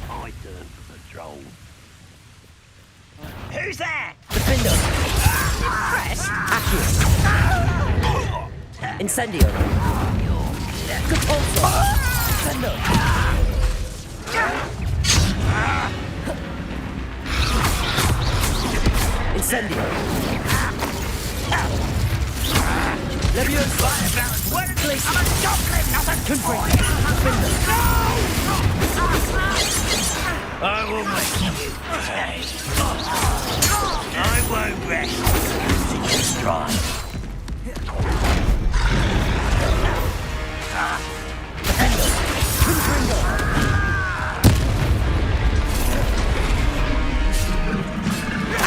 My turn for patrol. Who's there? Defendo. Impressed? Accio. Incendio. Repulso. Defendo. Incendio. Leviosa. Place. I'm a goblin, not a toy! I will make you pay. I won't rest until you strike.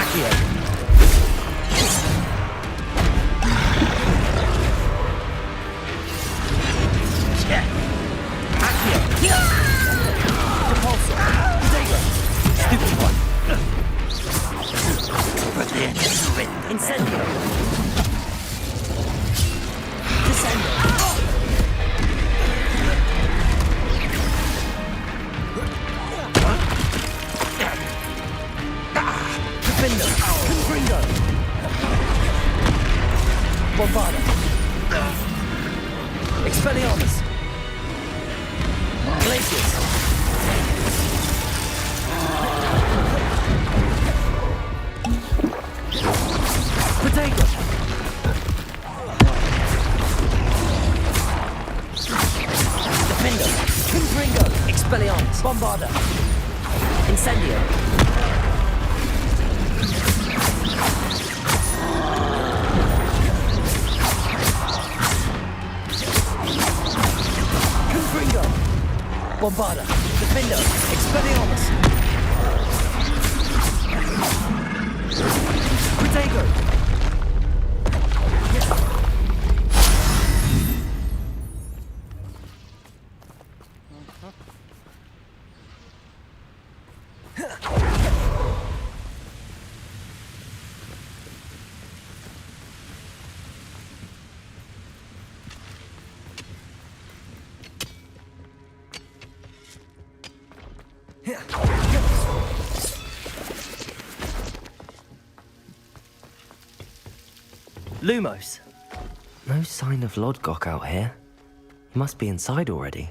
Accio. Repulso. Dagger. Stupid one. Put the end to it. Incendio. Descendo. Defendo. Confringo. Bombarda. Expelliarmus. Glacius. Potato. Defendo. Confringo. Expelliarmus. Bombarda. Incendio. Confringo. Bombarda. Defendo. Expelliarmus. Potato. Lumos. No sign of Lodgok out here. He must be inside already.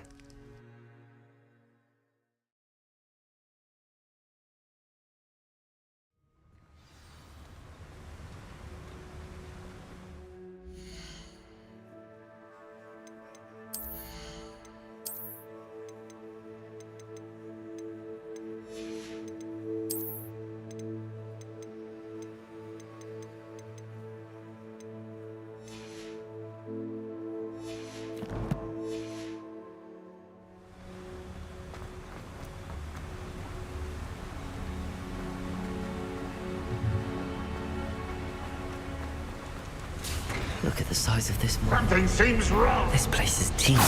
Look at the size of this mine. Something seems wrong. This place is teeming.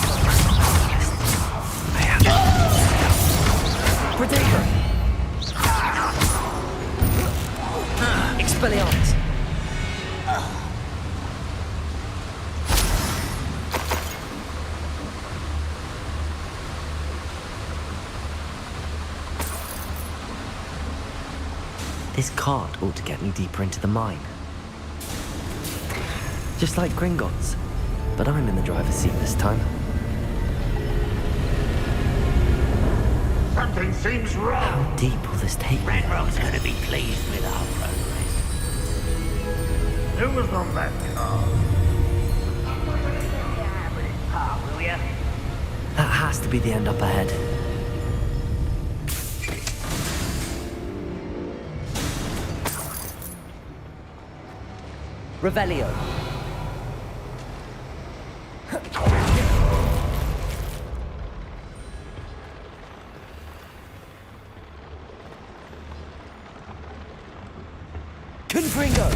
Potato. Expelliarmus. This cart ought to get me deeper into the mine. Just like Gringotts, but I'm in the driver's seat this time. Something seems wrong. How deep will this take me? Ranrock's going to be pleased with our progress. Who was on that car? Yeah, but it's par, will ya? That has to be the end up ahead. Revelio. Confringo.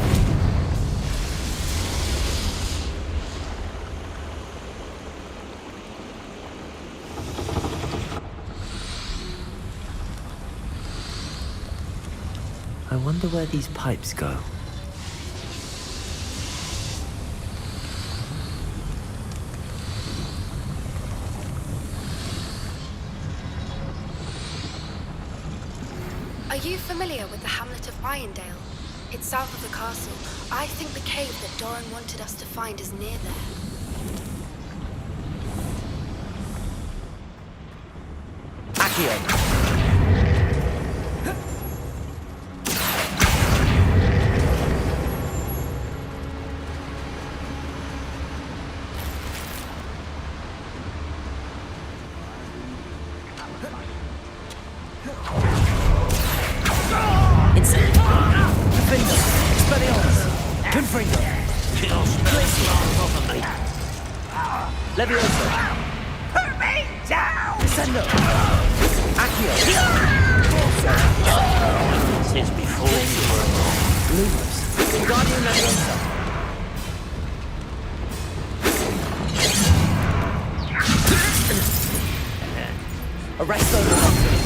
I wonder where these pipes go. you familiar with the hamlet of Irondale? It's south of the castle. I think the cave that Doran wanted us to find is near there. Accio. Levioso. Put me down! Descendo. Accio. Since before you were born. Lumos. Guardian Levioso. Arresto Velocity.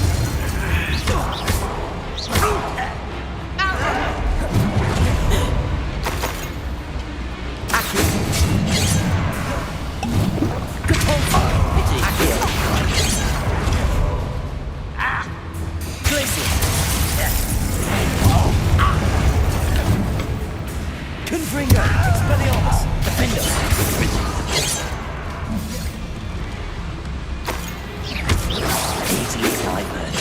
Confringo, Expelliarmus, Defender. Easily diverted.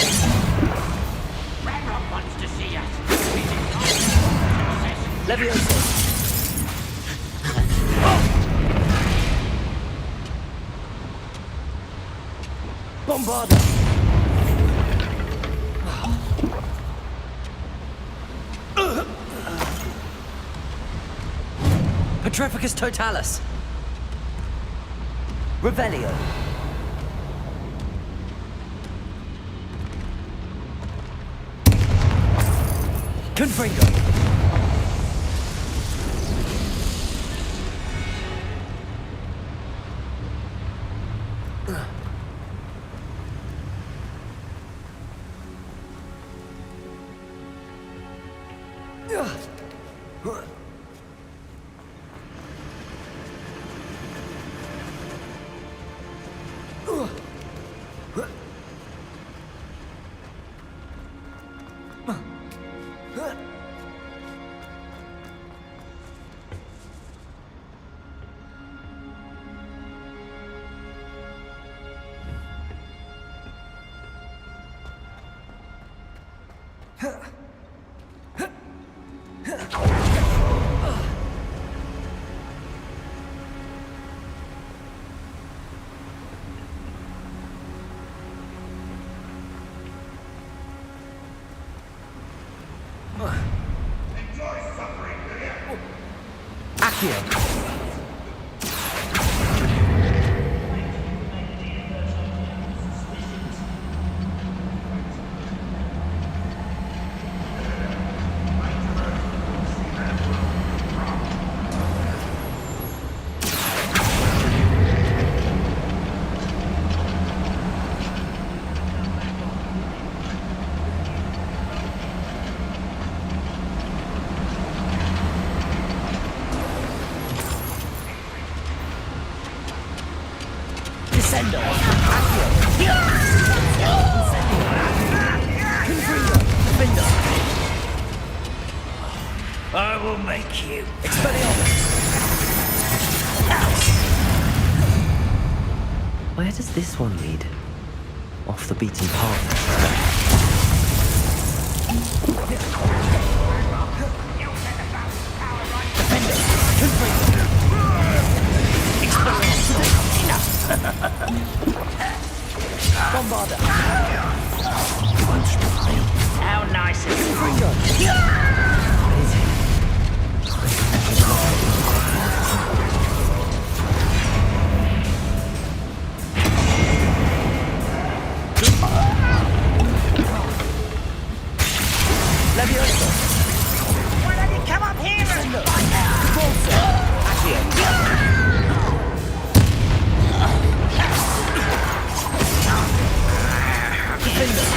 Ranrock wants to see us. Levioso. Bombarda. Petrificus Totalis. Revelio. Confringo. Accio. Descendo. Accio. Confringo. Defender. I will make you. Expelliarmus. Where does this one lead? Off the beaten path. Defender. Confringo. Bombarda. How nice is it? Confringo. Levioso. Why don't you come up here and fight now? Bolsa. Accio. Defender.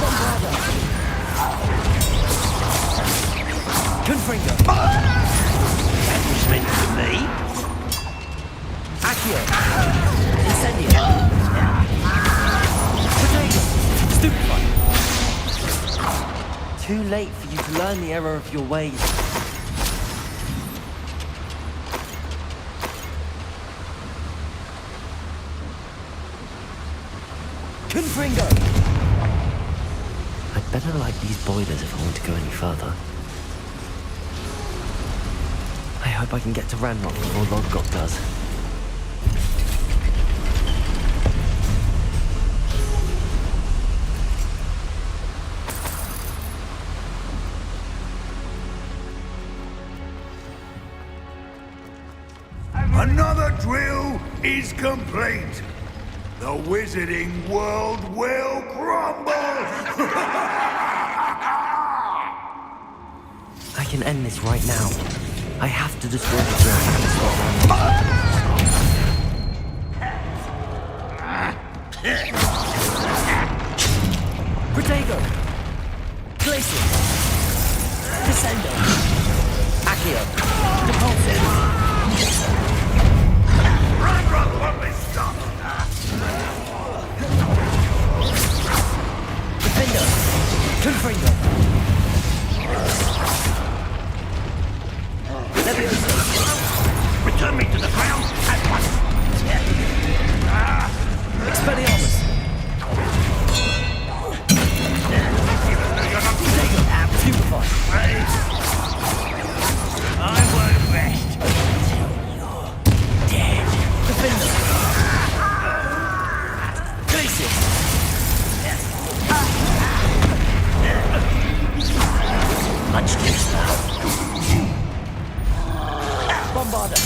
Bombarda. Confringo. That was meant for me. Accio. Incendio. Potato. Stupefy. too late for you to learn the error of your ways. Confringo! I'd better light these boilers if I want to go any further. I hope I can get to Ranrock before Lodgok does. Another drill is complete. The wizarding world will crumble! I can end this right now. I have to destroy the drill and stop Ranrock. Protego! Glacier! Descendo! Accio! Depulso! Ranrock won't be stopped! Defendo! Confringo! Leviosa! Return me to the ground at once. Expelliarmus! Stupefy! I won't rest until you're dead. Defender! Glacier! Much closer. Bombarda!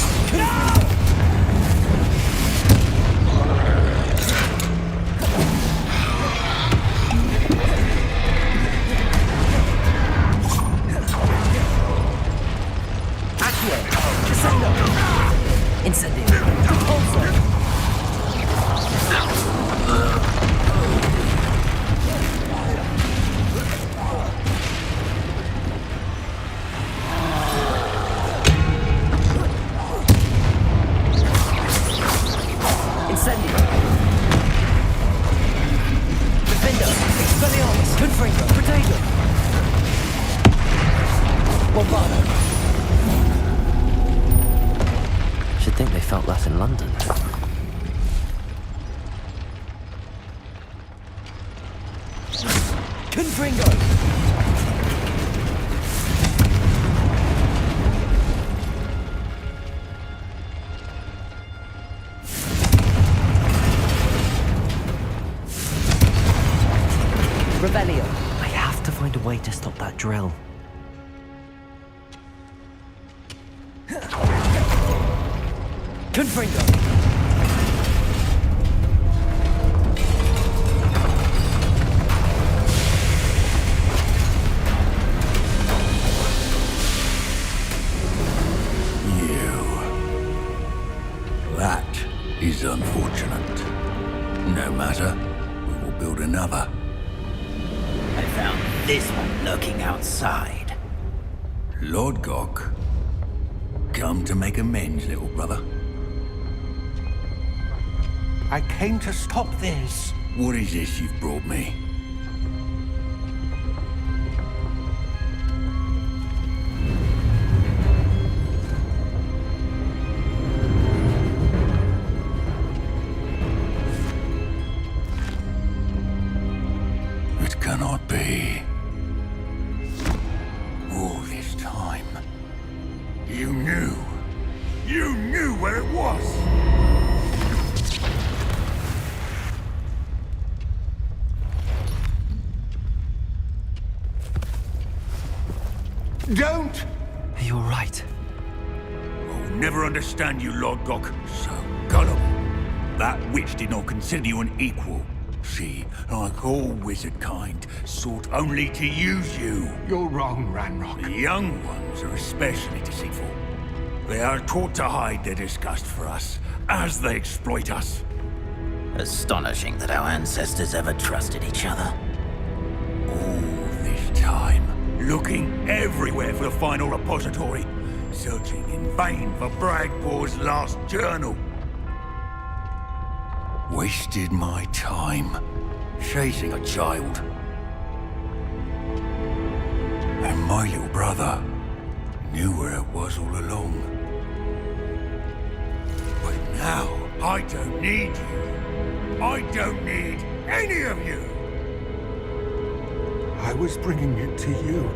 Accio! Descendo! Incendio! Depulso! Incendio! Defendo! Expelliarmus! Confringo! Protego! Bombarda! Should think they felt that in London. Confringo! Revelio! I have to find a way to stop that drill. Confringo! That is unfortunate. No matter, we will build another. I found this one lurking outside. Lord Gok, come to make amends, little brother. I came to stop this. What is this you've brought me? It cannot be. All this time, you knew where it was. Don't! You're right. I'll never understand you, Lord Gok. So gullible. That witch did not consider you an equal. She, like all wizard kind, sought only to use you. You're wrong, Ranrock. The young ones are especially deceitful. They are taught to hide their disgust for us, as they exploit us. Astonishing that our ancestors ever trusted each other. All this time, looking everywhere for the final repository, searching in vain for Bragpor's last journal. Wasted my time chasing a child. And my little brother knew where it was all along. But now, I don't need you. I don't need any of you. I was bringing it to you.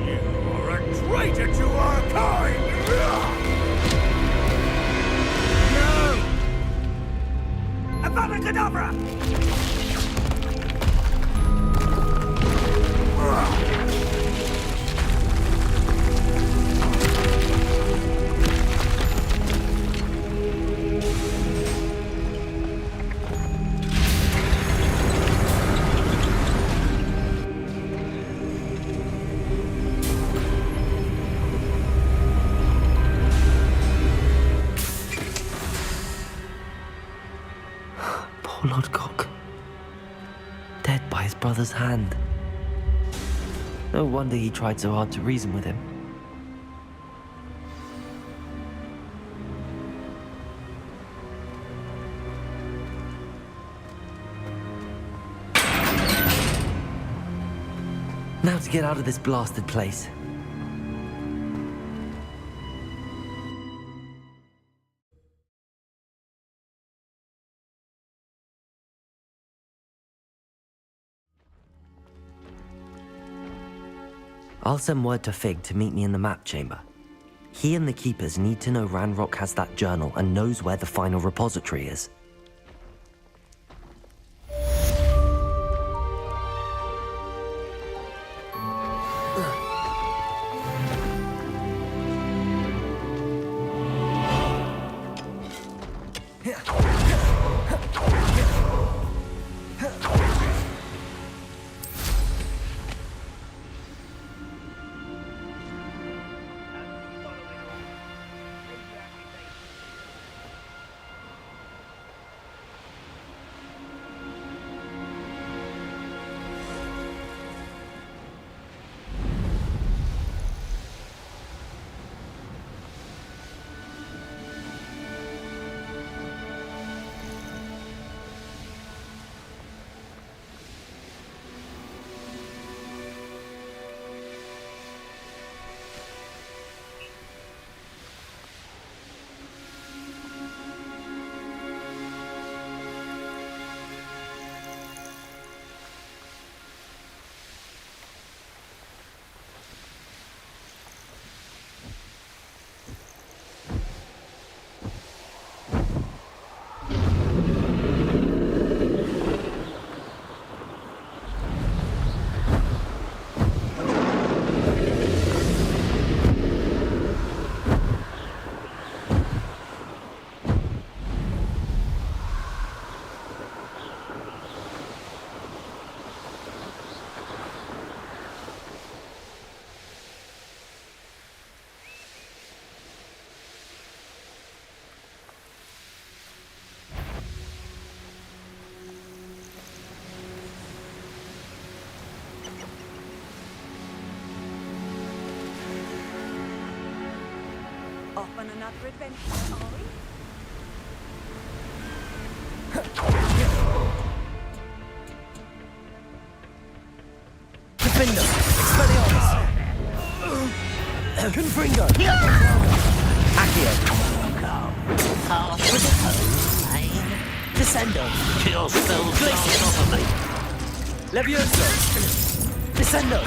You are a traitor to our kind! No! Avada Kedavra! Poor Lodgok. Dead by his brother's hand. No wonder he tried so hard to reason with him. Now to get out of this blasted place. I'll send word to Fig to meet me in the map chamber. He and the Keepers need to know Ranrock has that journal and knows where the final repository is. Off on another adventure, are we? Defender! Expelliarmus! Confringo! Accio! Descendo! You're still starting off of me. Levioso! Descendo!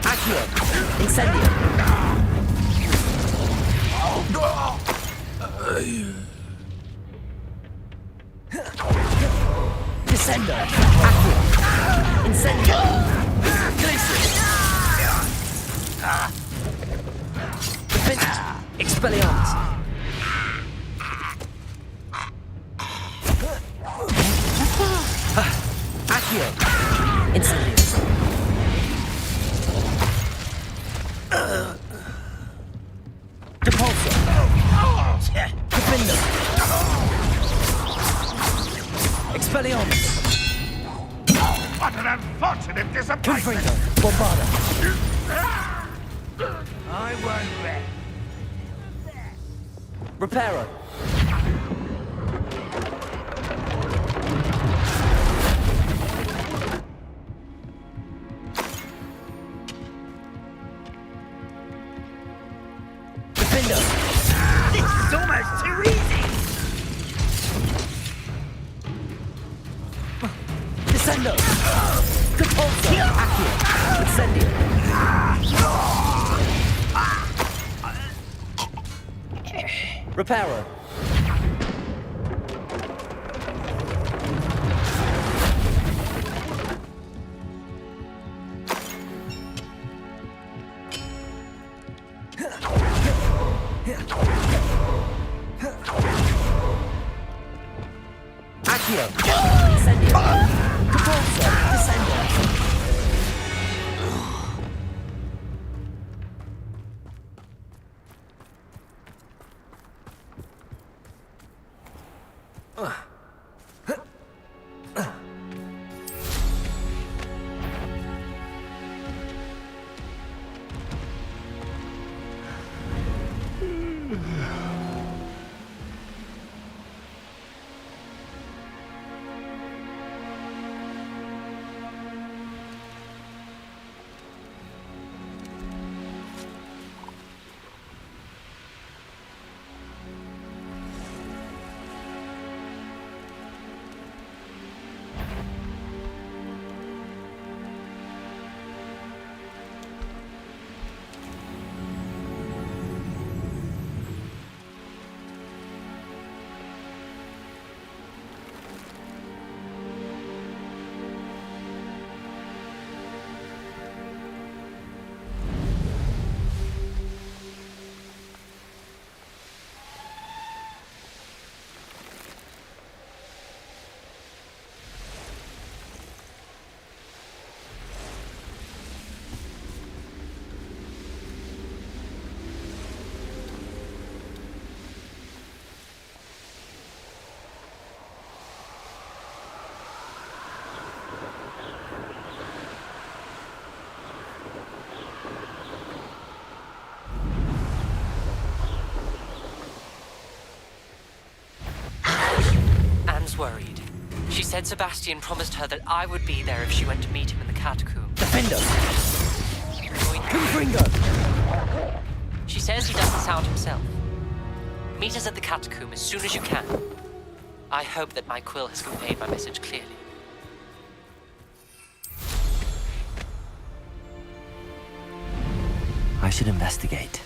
Accio! Incendio! Descendo! Accio! Incendio! Glacius! Defend! Expelliarmus! Accio! Incendio! Depulso! Defender! Expelliarmus! What an unfortunate disappointment! Confringo! Bombarda! I won't rest. Reparo! Defender! This is almost too easy! Descendo! Catapulta! Accio! Incendio! Reparo! Accio! Incendio! Catapulta! Descendo! Anne's worried. She said Sebastian promised her that I would be there if she went to meet him in the catacomb. Defender! Going- Confringo! She says he doesn't sound himself. Meet us at the catacomb as soon as you can. I hope that my quill has conveyed my message clearly. I should investigate.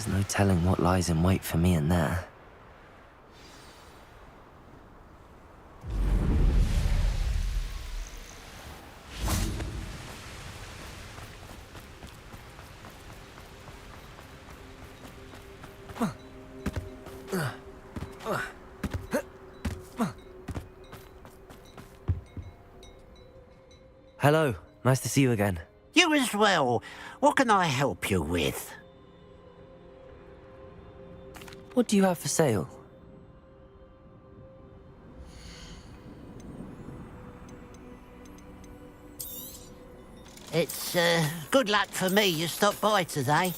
There's no telling what lies in wait for me in there. Hello, nice to see you again. You as well. What can I help you with? What do you have for sale? It's, good luck for me you stopped by today.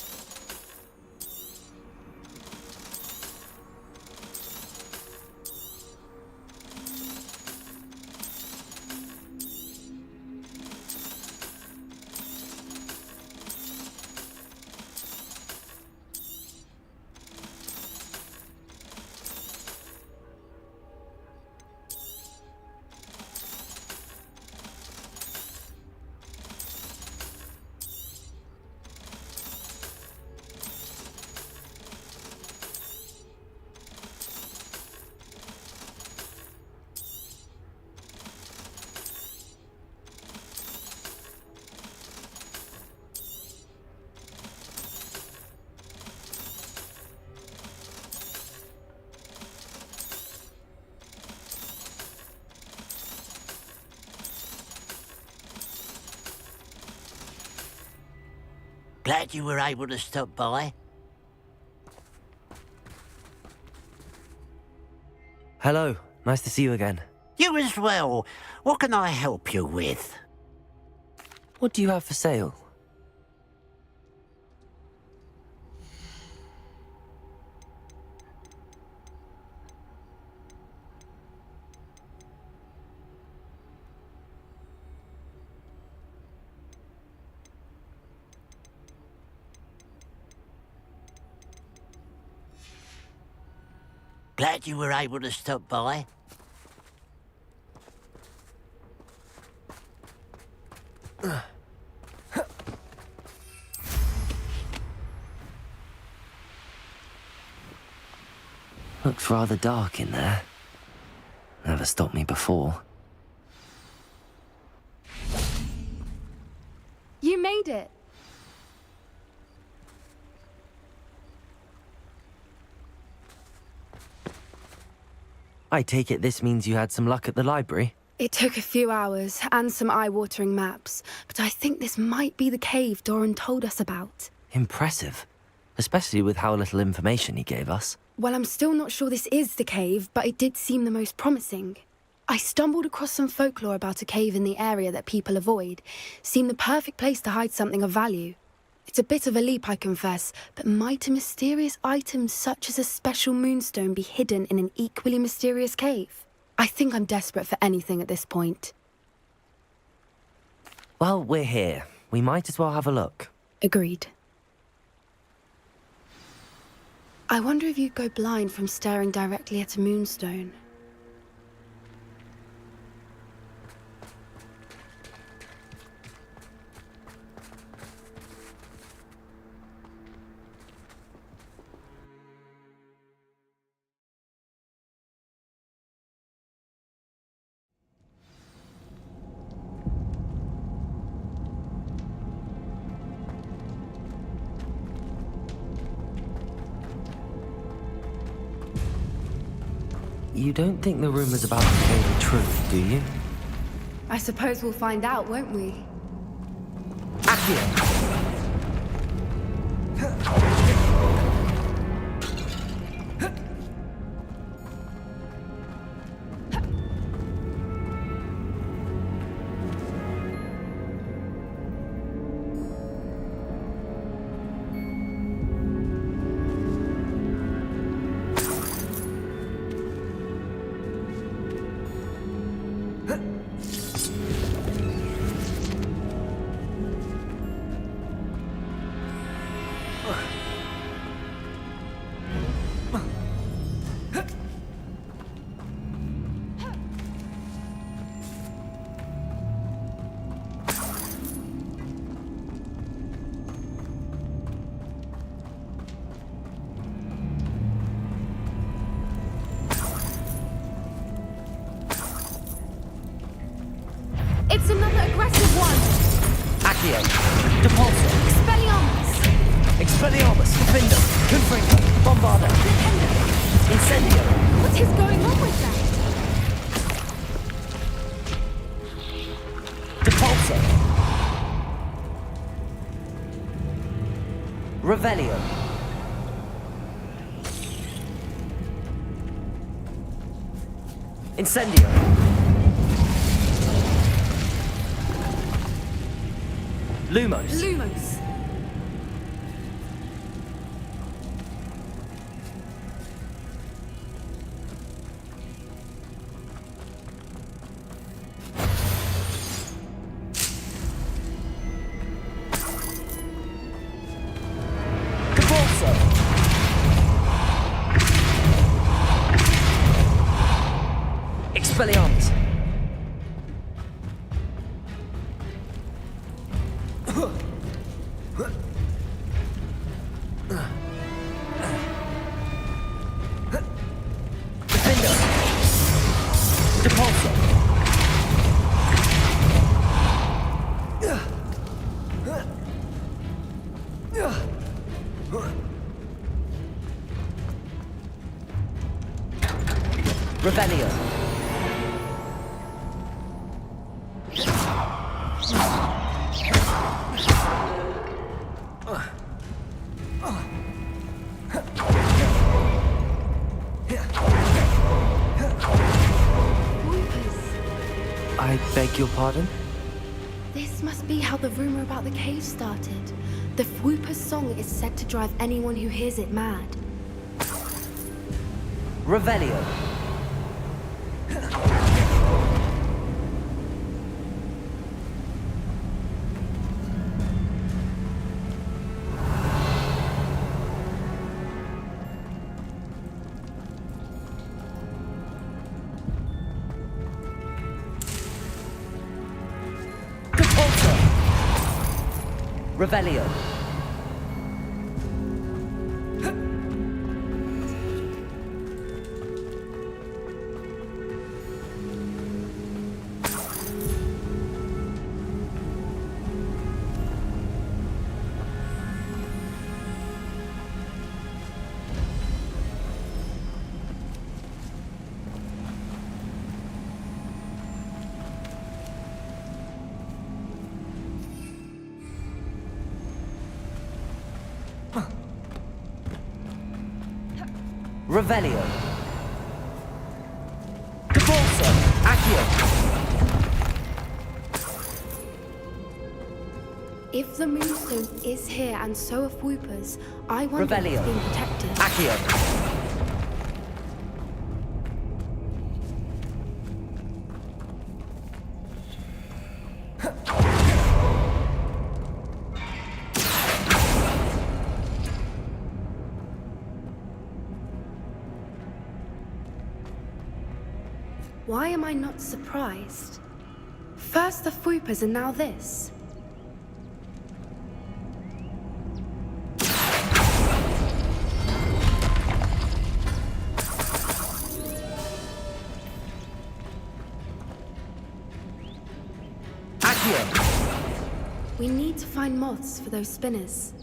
Glad you were able to stop by. Hello, nice to see you again. You as well. What can I help you with? What do you have for sale? Glad you were able to stop by. Looks rather dark in there. Never stopped me before. You made it. I take it this means you had some luck at the library? It took a few hours and some eye-watering maps, but I think this might be the cave Doran told us about. Impressive. Especially with how little information he gave us. Well, I'm still not sure this is the cave, but it did seem the most promising. I stumbled across some folklore about a cave in the area that people avoid. Seemed the perfect place to hide something of value. It's a bit of a leap, I confess, but might a mysterious item such as a special moonstone be hidden in an equally mysterious cave? I think I'm desperate for anything at this point. Well, we're here. We might as well have a look. Agreed. I wonder if you'd go blind from staring directly at a moonstone. You don't think the rumors about the cave are true, do you? I suppose we'll find out, won't we? Accio! It's another aggressive one! Accio. Depulso. Expelliarmus! Expelliarmus. Defender. Confringo. Bombarda. Incendio. What is going on with that? Depulso. Revelio. Incendio. Lumos. Lumos. Cabalso. Expelliarmus. Defender. Depulso. Revelio. I beg your pardon? This must be how the rumor about the cave started. The Whooper's song is said to drive anyone who hears it mad. Revelio. Depulso. Revelio. Revelio. Depulso. Accio. If the Moonstone is here and so are Whoopers, I wonder if Revelio. it's being protected. Accio. Why am I not surprised? First the Whoopers and now this. Accio. We need to find moths for those spinners.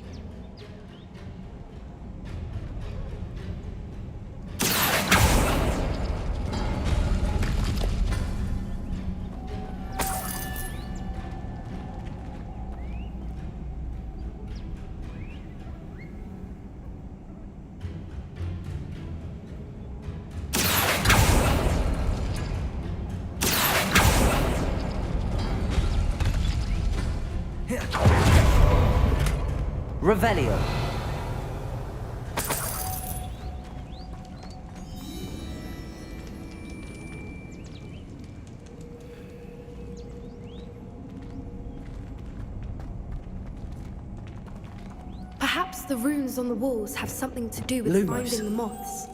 Revelio. Perhaps the runes on the walls have something to do with Lumos. finding the moths.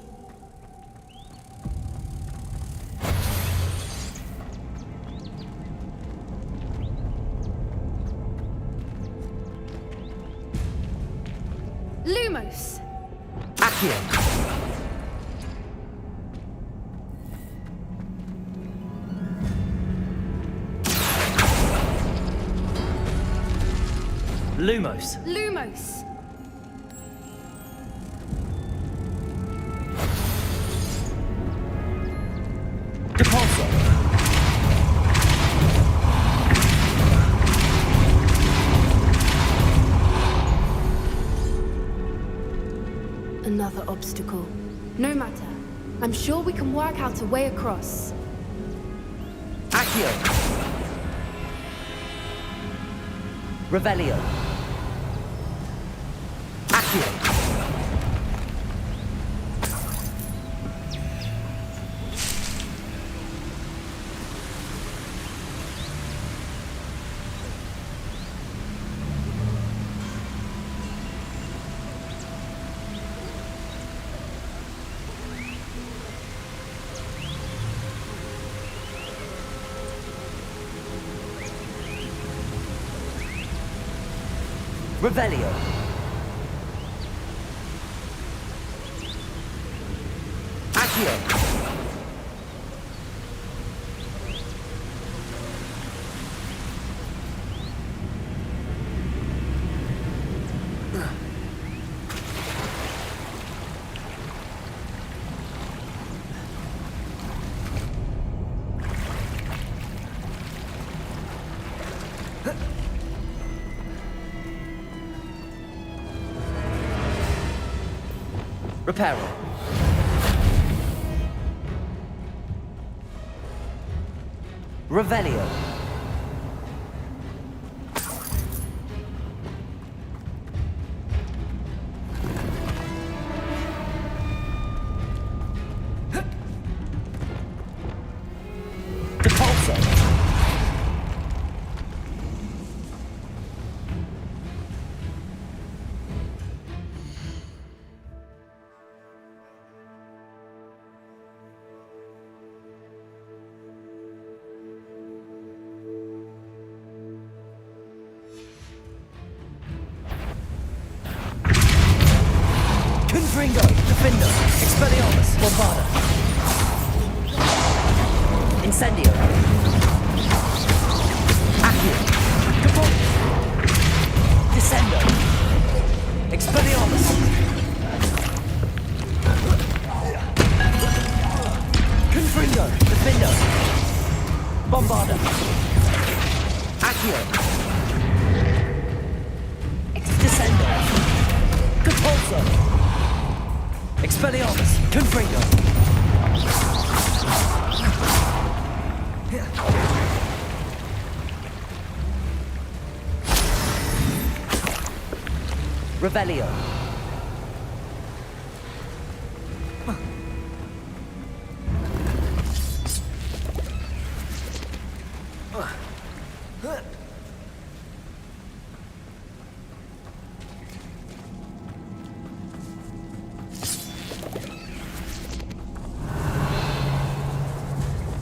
Lumos! Accio. Lumos. Lumos! Depulso. Another obstacle. No matter. I'm sure we can work out a way across. Accio. Revelio. Accio. Revelio. Accio. Reparo. Revelio. Depulso. Confringo, Defendo, Expelliarmus, Bombarda. Incendio. Accio. Capone. Descendo. Expelliarmus. Confringo, Defendo. Bombarda. Accio. Descendo. Capulso. Expelliarmus, Confringo. Revelio.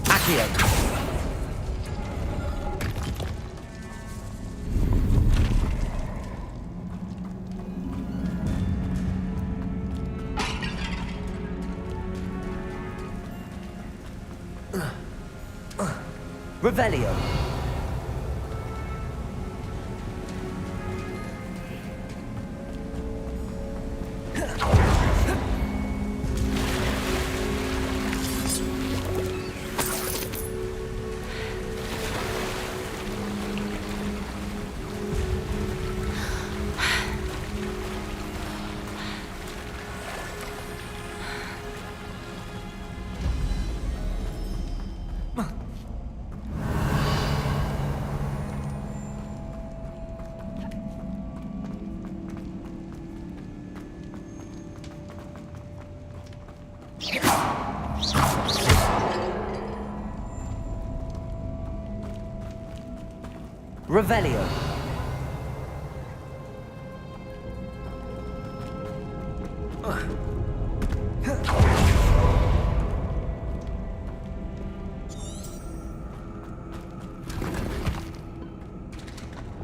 Accio. Revelio. Revelio.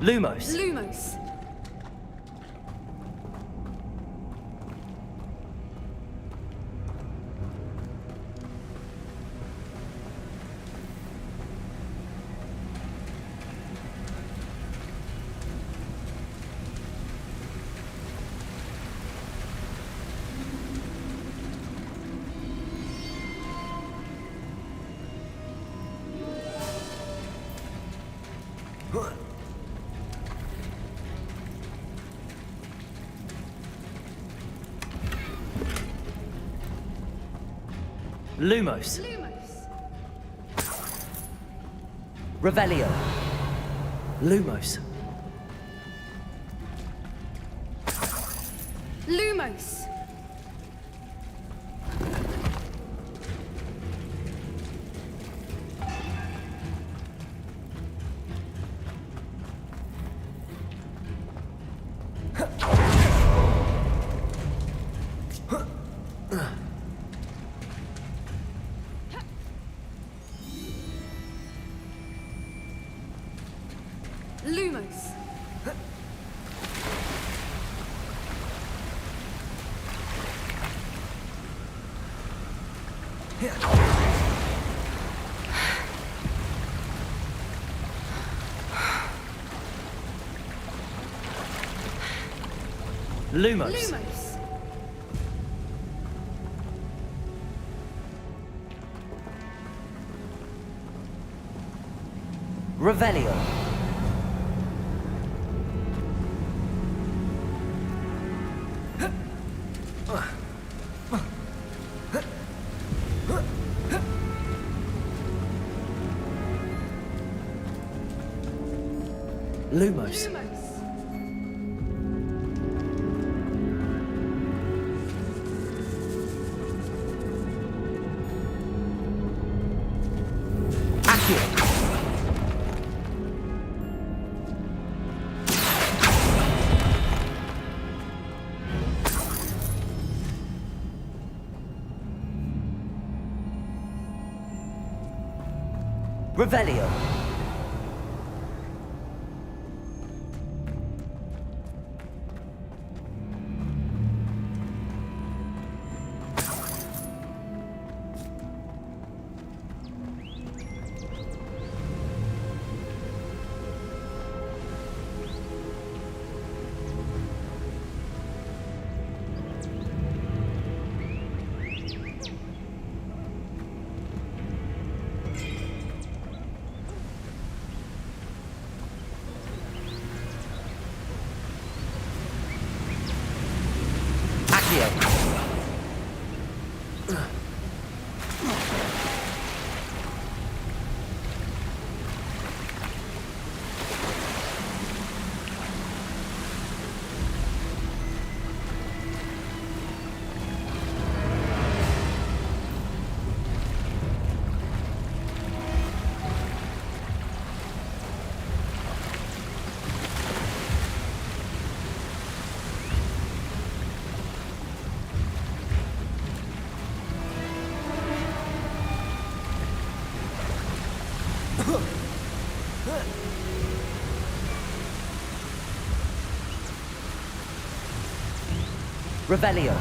Lumos. Lumos. Lumos. Lumos. Revelio. Lumos. Lumos. Lumos. Lumos. Lumos. Revelio. Lumos. Lumos. Accio. Revelio. Accio. Revelio.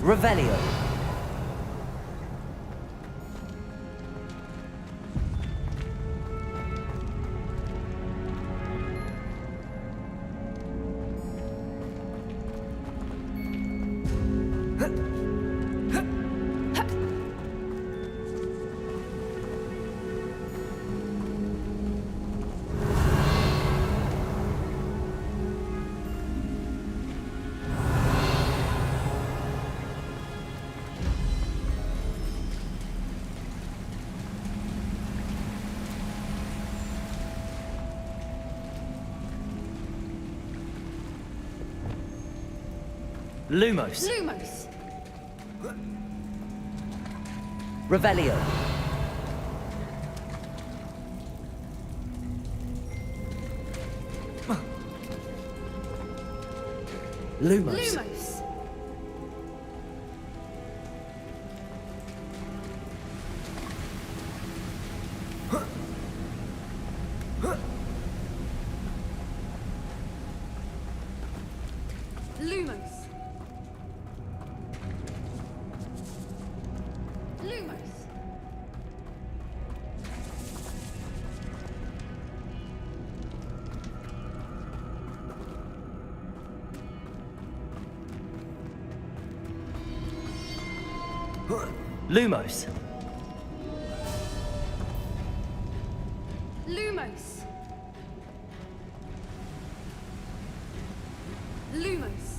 Revelio. Lumos. Lumos. Revelio. Lumos. Lumos. Lumos. Lumos. Lumos. Lumos. Lumos.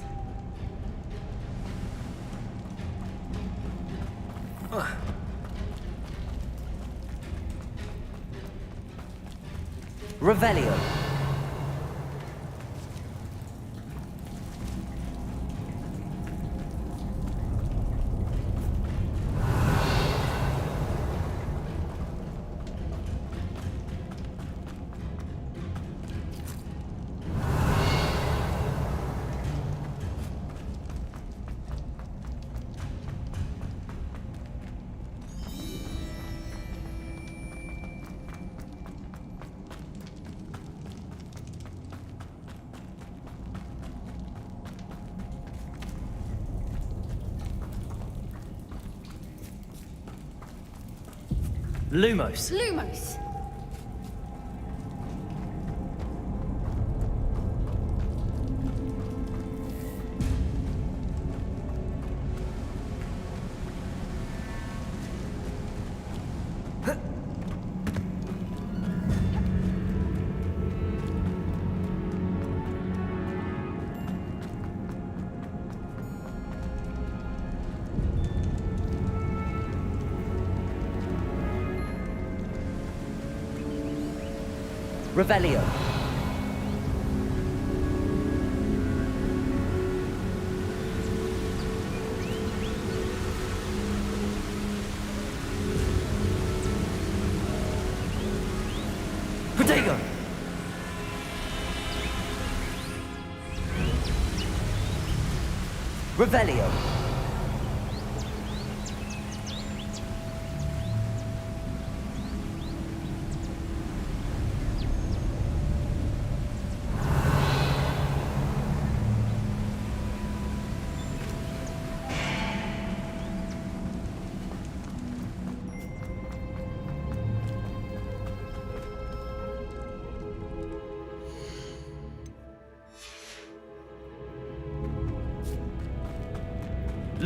Revelio. Lumos. Lumos. Revelio. Protego. Revelio.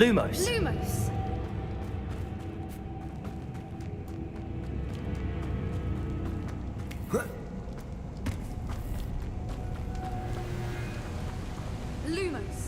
Lumos. Lumos. Lumos.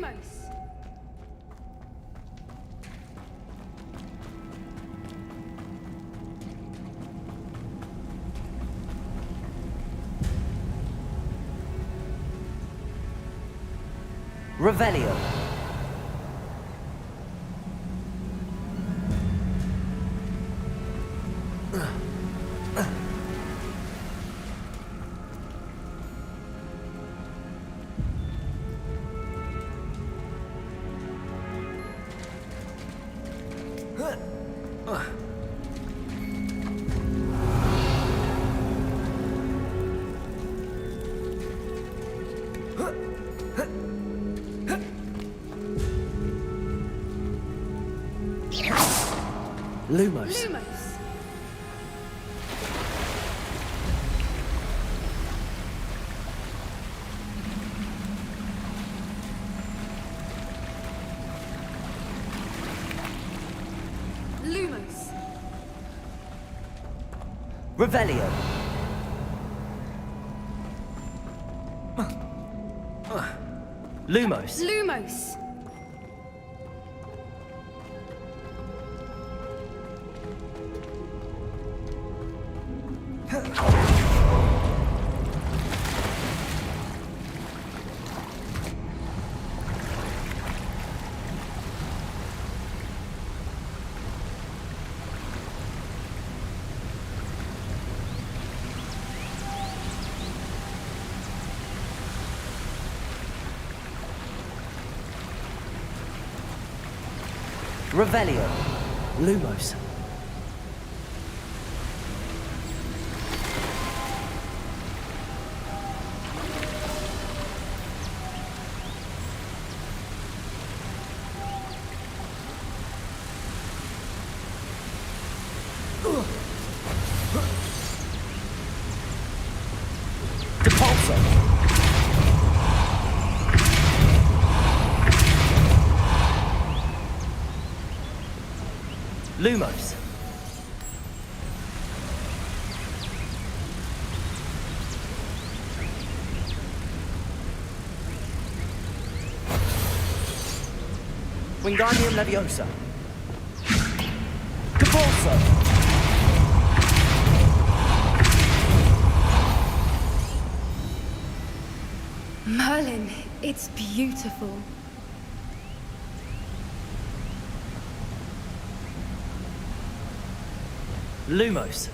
Lumos! Revelio. Lumos. Lumos! Lumos! Revelio. Lumos. Lumos! Revelio. Lumos. Depulso. Lumos. Wingardium Leviosa. Depulso. Merlin, it's beautiful. Lumos.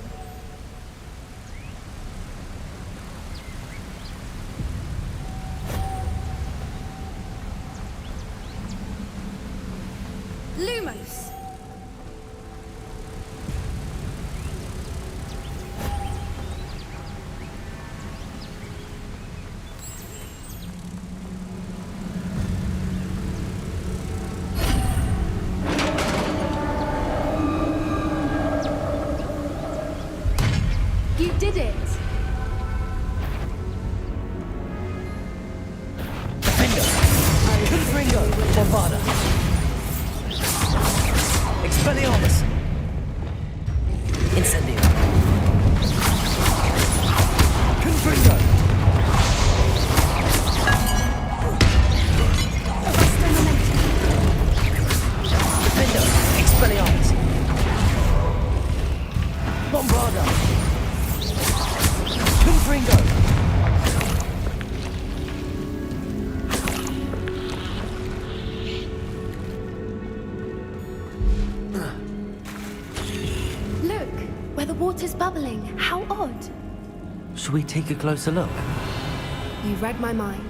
Lumos! You did it! Defendo. Confringo. Bombada. Expelliarmus. Incendio. Confringo. Defendo. Expelliarmus. Bombarda. Confringo. Look, where the water's bubbling. How odd. Should we take a closer look? You read my mind.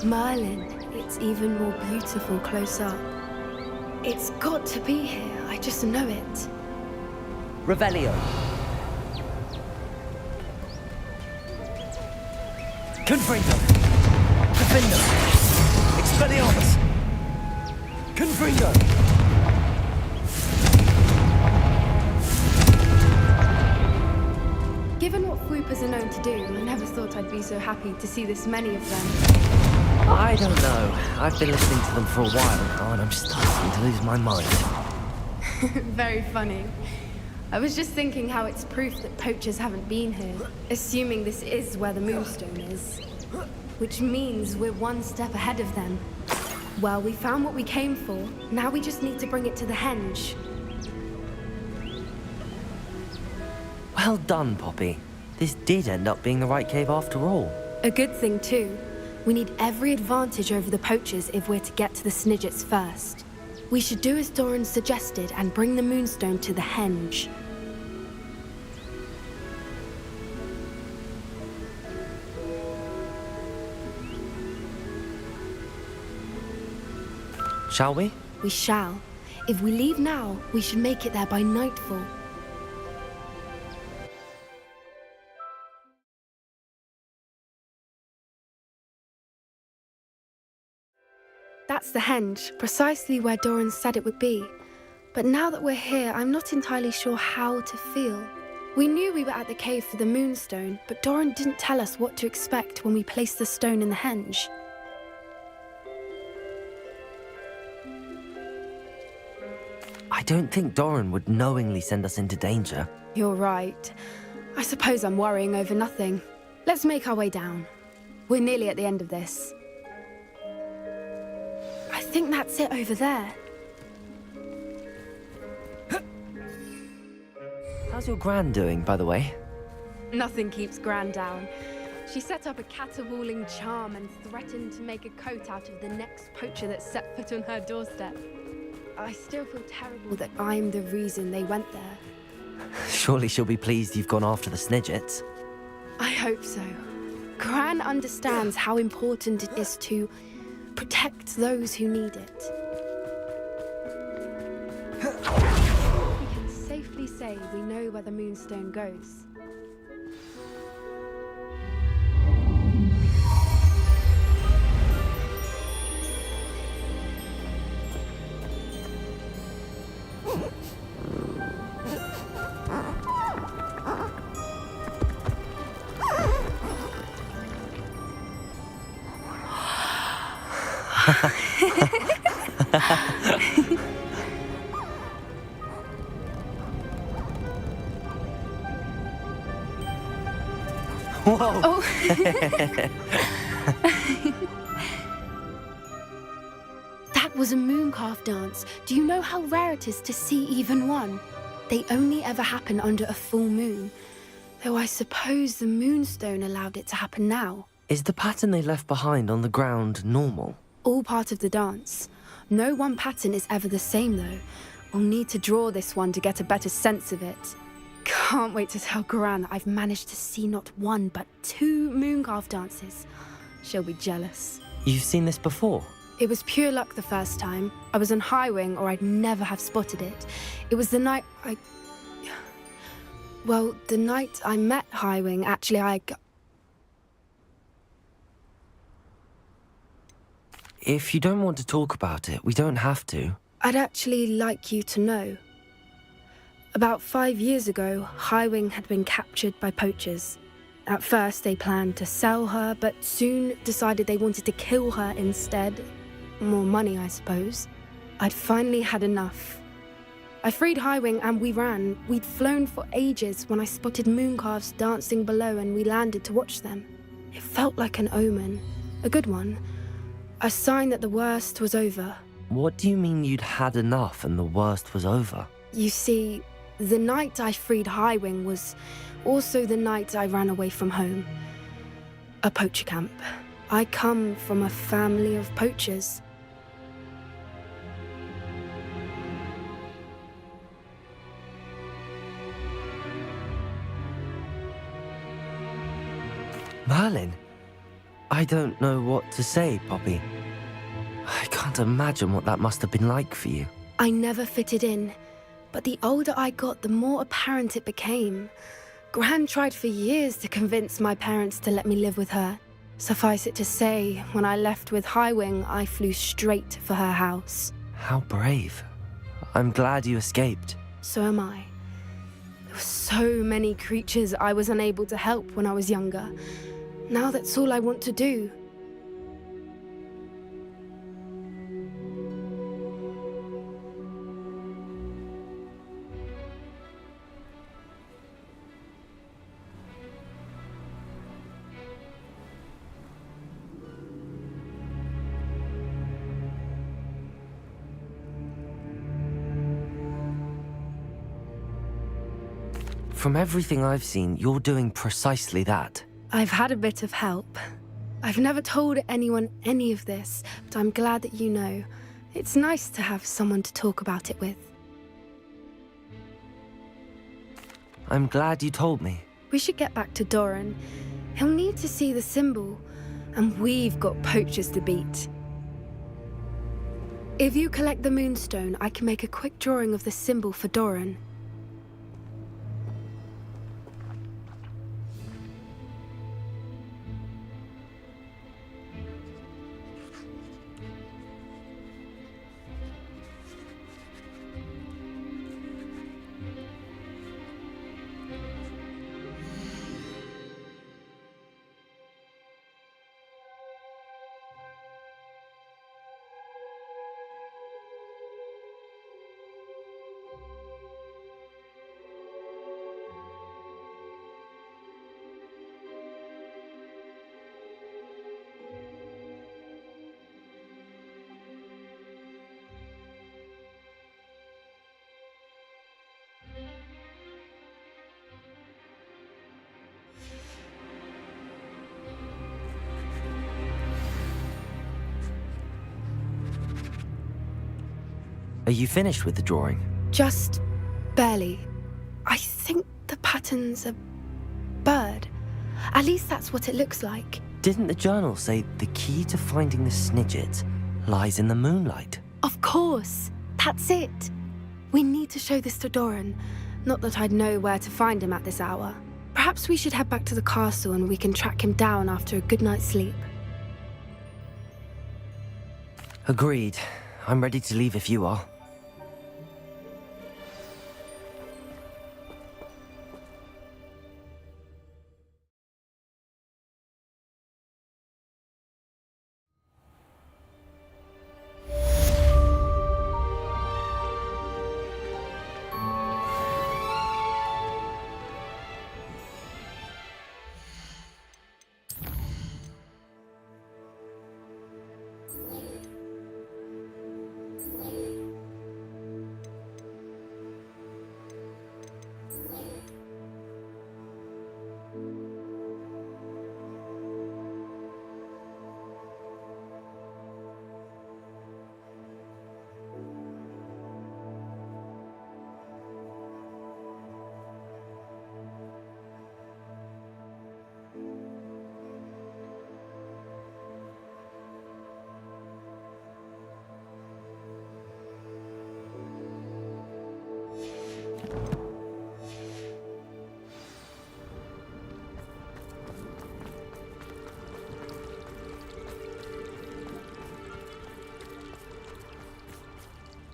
Merlin, it's even more beautiful close up. It's got to be here. I just know it. Revelio. Confringo. Defendo. Expelliarmus. Confringo. Given what swoopers are known to do, I never thought I'd be so happy to see this many of them. I don't know. I've been listening to them for a while now, and I'm starting to lose my mind. Very funny. I was just thinking how it's proof that poachers haven't been here, assuming this is where the Moonstone is. Which means we're one step ahead of them. Well, we found what we came for. Now we just need to bring it to the henge. Well done, Poppy. This did end up being the right cave after all. A good thing, too. We need every advantage over the poachers if we're to get to the Snidgets first. We should do as Doran suggested and bring the Moonstone to the henge. Shall we? We shall. If we leave now, we should make it there by nightfall. That's the henge, precisely where Doran said it would be. But now that we're here, I'm not entirely sure how to feel. We knew we were at the cave for the Moonstone, but Doran didn't tell us what to expect when we placed the stone in the henge. I don't think Doran would knowingly send us into danger. You're right. I suppose I'm worrying over nothing. Let's make our way down. We're nearly at the end of this. I think that's it over there. How's your gran doing, by the way? Nothing keeps Gran down. She set up a caterwauling charm and threatened to make a coat out of the next poacher that set foot on her doorstep. I still feel terrible that I'm the reason they went there. Surely she'll be pleased you've gone after the Snidgets. I hope so. Gran understands how important it is to protect those who need it. We can safely say we know where the Moonstone goes. Whoa! Oh. That was a mooncalf dance. Do you know how rare it is to see even one? They only ever happen under a full moon. Though I suppose the Moonstone allowed it to happen now. Is the pattern they left behind on the ground normal? All part of the dance. No one pattern is ever the same, though. We'll need to draw this one to get a better sense of it. Can't wait to tell Gran that I've managed to see not one, but 2 mooncalf dances. She'll be jealous. You've seen this before? It was pure luck the first time. I was on Highwing, or I'd never have spotted it. It was the night Well, the night I met Highwing, actually, If you don't want to talk about it, we don't have to. I'd actually like you to know. About 5 years ago, Highwing had been captured by poachers. At first, they planned to sell her, but soon decided they wanted to kill her instead. More money, I suppose. I'd finally had enough. I freed Highwing and we ran. We'd flown for ages when I spotted mooncalves dancing below and we landed to watch them. It felt like an omen. A good one. A sign that the worst was over. What do you mean you'd had enough and the worst was over? You see, the night I freed Highwing was also the night I ran away from home. A poacher camp. I come from a family of poachers. Merlin? I don't know what to say, Poppy. I can't imagine what that must have been like for you. I never fitted in, but the older I got, the more apparent it became. Gran tried for years to convince my parents to let me live with her. Suffice it to say, when I left with Highwing, I flew straight for her house. How brave. I'm glad you escaped. So am I. There were so many creatures I was unable to help when I was younger. Now that's all I want to do. From everything I've seen, you're doing precisely that. I've had a bit of help. I've never told anyone any of this, but I'm glad that you know. It's nice to have someone to talk about it with. I'm glad you told me. We should get back to Doran. He'll need to see the symbol, and we've got poachers to beat. If you collect the moonstone, I can make a quick drawing of the symbol for Doran. Are you finished with the drawing? Just barely. I think the pattern's a bird. At least that's what it looks like. Didn't the journal say the key to finding the Snidget lies in the moonlight? Of course. That's it. We need to show this to Doran. Not that I'd know where to find him at this hour. Perhaps we should head back to the castle and we can track him down after a good night's sleep. Agreed. I'm ready to leave if you are.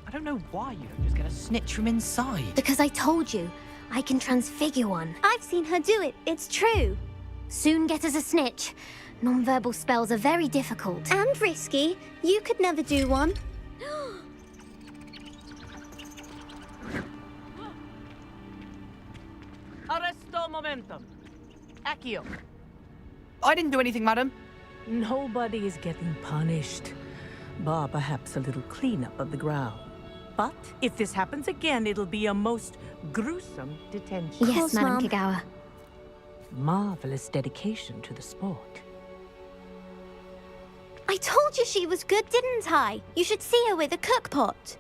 I don't know why you don't just get a snitch from inside. Because I told you, I can transfigure one. I've seen her do it, it's true. Soon get us a snitch. Non-verbal spells are very difficult. And risky. You could never do one. Arresto momentum. Accio. I didn't do anything, madam. Nobody is getting punished. Bar perhaps a little cleanup of the ground. But if this happens again, it'll be a most gruesome detention. Yes, Madam Kagawa. Marvelous dedication to the sport. I told you she was good, didn't I? You should see her with a cookpot.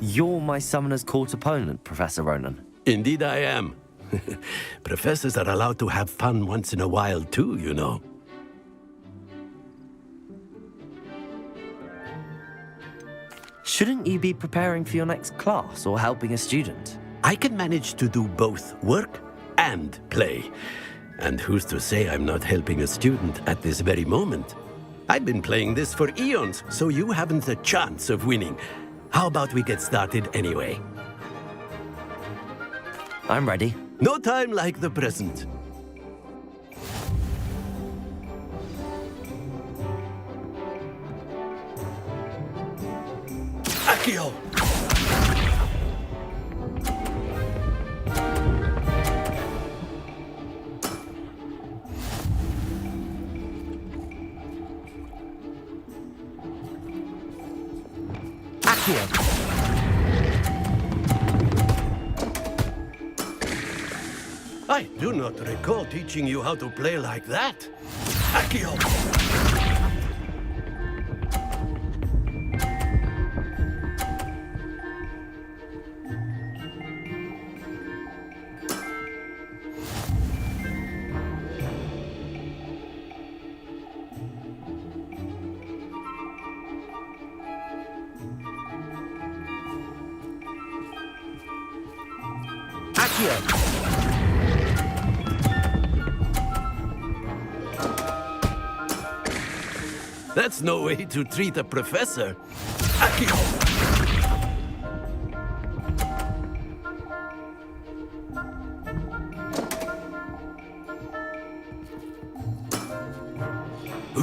You're my Summoner's Court opponent, Professor Ronan. Indeed I am. Professors are allowed to have fun once in a while too, you know. Shouldn't you be preparing for your next class or helping a student? I can manage to do both work and play. And who's to say I'm not helping a student at this very moment? I've been playing this for eons, so you haven't a chance of winning. How about we get started anyway? I'm ready. No time like the present. Accio! Accio! I do not recall teaching you how to play like that. Accio! Accio! That's no way to treat a professor. Accio!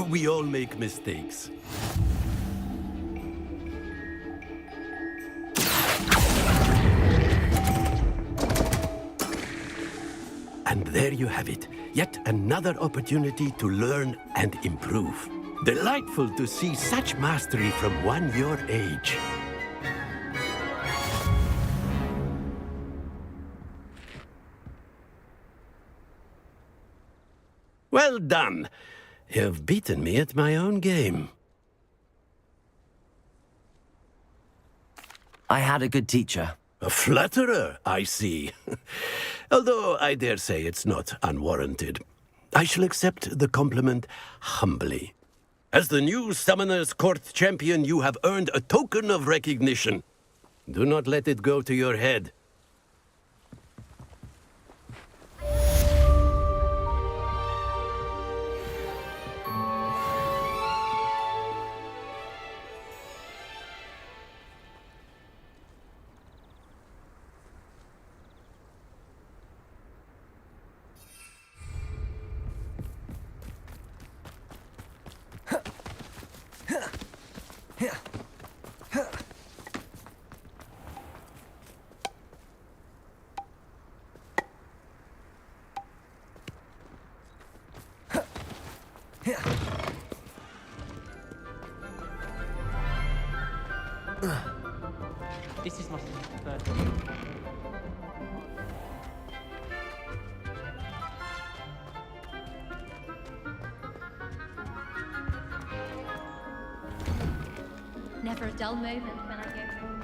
We all make mistakes. And there you have it. Yet another opportunity to learn and improve. Delightful to see such mastery from one your age. Well done. You've beaten me at my own game. I had a good teacher. A flatterer, I see. Although I dare say it's not unwarranted. I shall accept the compliment humbly. As the new Summoner's Court champion, you have earned a token of recognition. Do not let it go to your head. This is my first. Never a dull moment when I go home.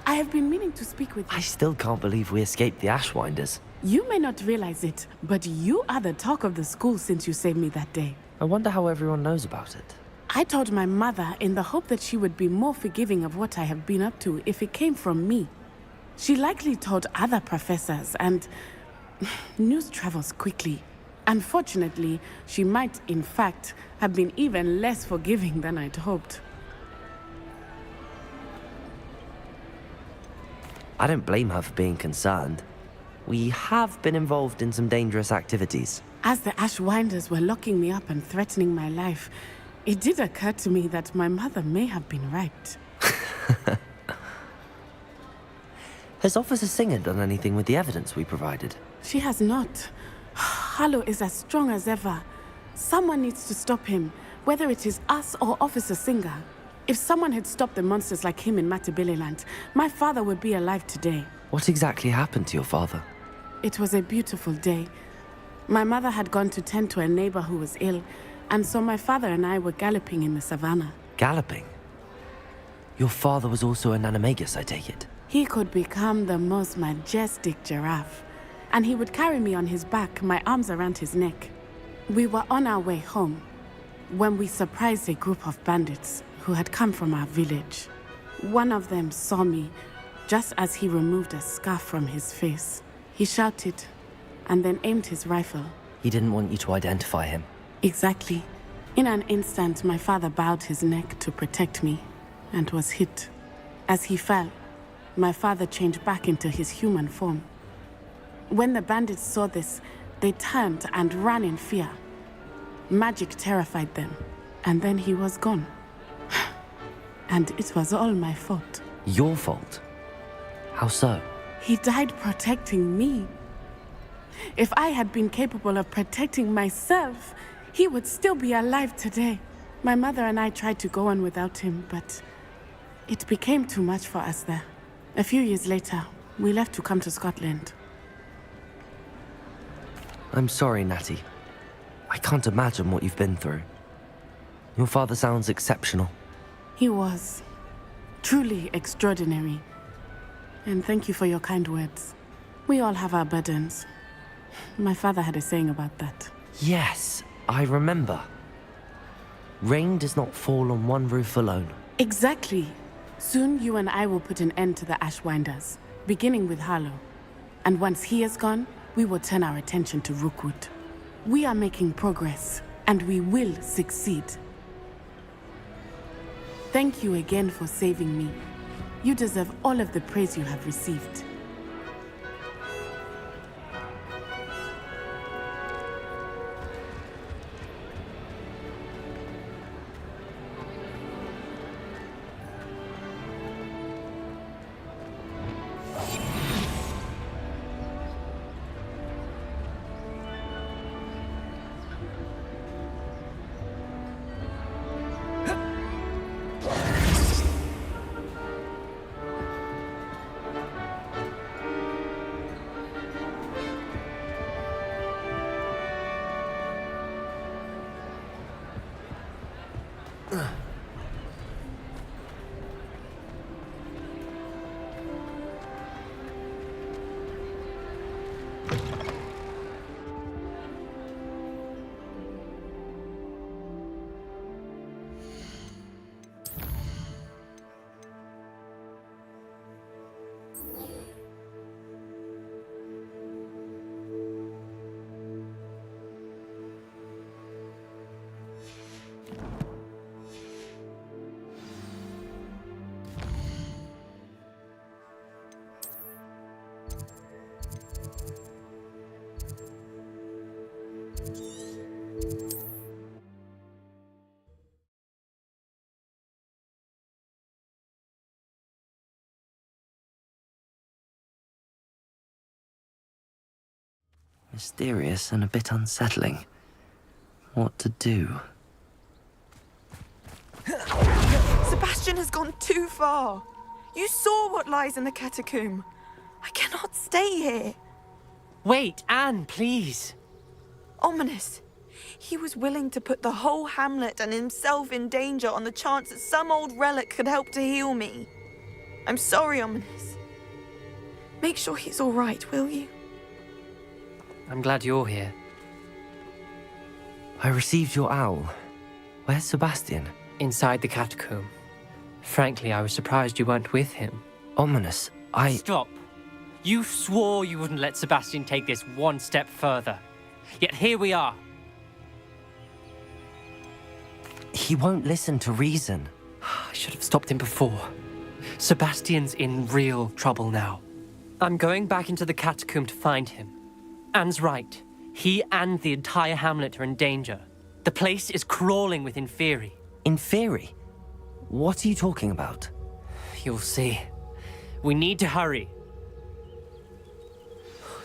I have been meaning to speak with you. I still can't believe we escaped the Ashwinders. You may not realize it, but you are the talk of the school since you saved me that day. I wonder how everyone knows about it. I told my mother in the hope that she would be more forgiving of what I have been up to if it came from me. She likely told other professors, and news travels quickly. Unfortunately, she might, in fact, have been even less forgiving than I'd hoped. I don't blame her for being concerned. We have been involved in some dangerous activities. As the Ashwinders were locking me up and threatening my life, it did occur to me that my mother may have been right. Has Officer Singer done anything with the evidence we provided? She has not. Harlow is as strong as ever. Someone needs to stop him, whether it is us or Officer Singer. If someone had stopped the monsters like him in Matabeleland, my father would be alive today. What exactly happened to your father? It was a beautiful day. My mother had gone to tend to a neighbor who was ill, and so my father and I were galloping in the savannah. Galloping? Your father was also an animagus, I take it? He could become the most majestic giraffe, and he would carry me on his back, my arms around his neck. We were on our way home when we surprised a group of bandits who had come from our village. One of them saw me just as he removed a scarf from his face. He shouted and then aimed his rifle. He didn't want you to identify him. Exactly. In an instant, my father bowed his neck to protect me and was hit. As he fell, my father changed back into his human form. When the bandits saw this, they turned and ran in fear. Magic terrified them, and then he was gone. And it was all my fault. Your fault? How so? He died protecting me. If I had been capable of protecting myself, he would still be alive today. My mother and I tried to go on without him, but it became too much for us there. A few years later, we left to come to Scotland. I'm sorry, Natty. I can't imagine what you've been through. Your father sounds exceptional. He was truly extraordinary. And thank you for your kind words. We all have our burdens. My father had a saying about that. Yes, I remember. Rain does not fall on one roof alone. Exactly. Soon you and I will put an end to the Ashwinders, beginning with Harlow. And once he is gone, we will turn our attention to Rookwood. We are making progress, and we will succeed. Thank you again for saving me. You deserve all of the praise you have received. Mysterious and a bit unsettling. What to do? Sebastian has gone too far. You saw what lies in the catacomb. I cannot stay here. Wait, Anne, please. Ominous. He was willing to put the whole hamlet and himself in danger on the chance that some old relic could help to heal me. I'm sorry, Ominous. Make sure he's all right, will you? I'm glad you're here. I received your owl. Where's Sebastian? Inside the catacomb. Frankly, I was surprised you weren't with him. Ominous, Stop. You swore you wouldn't let Sebastian take this one step further. Yet here we are. He won't listen to reason. I should have stopped him before. Sebastian's in real trouble now. I'm going back into the catacomb to find him. Anne's right. He and the entire hamlet are in danger. The place is crawling with Inferi. Inferi? What are you talking about? You'll see. We need to hurry.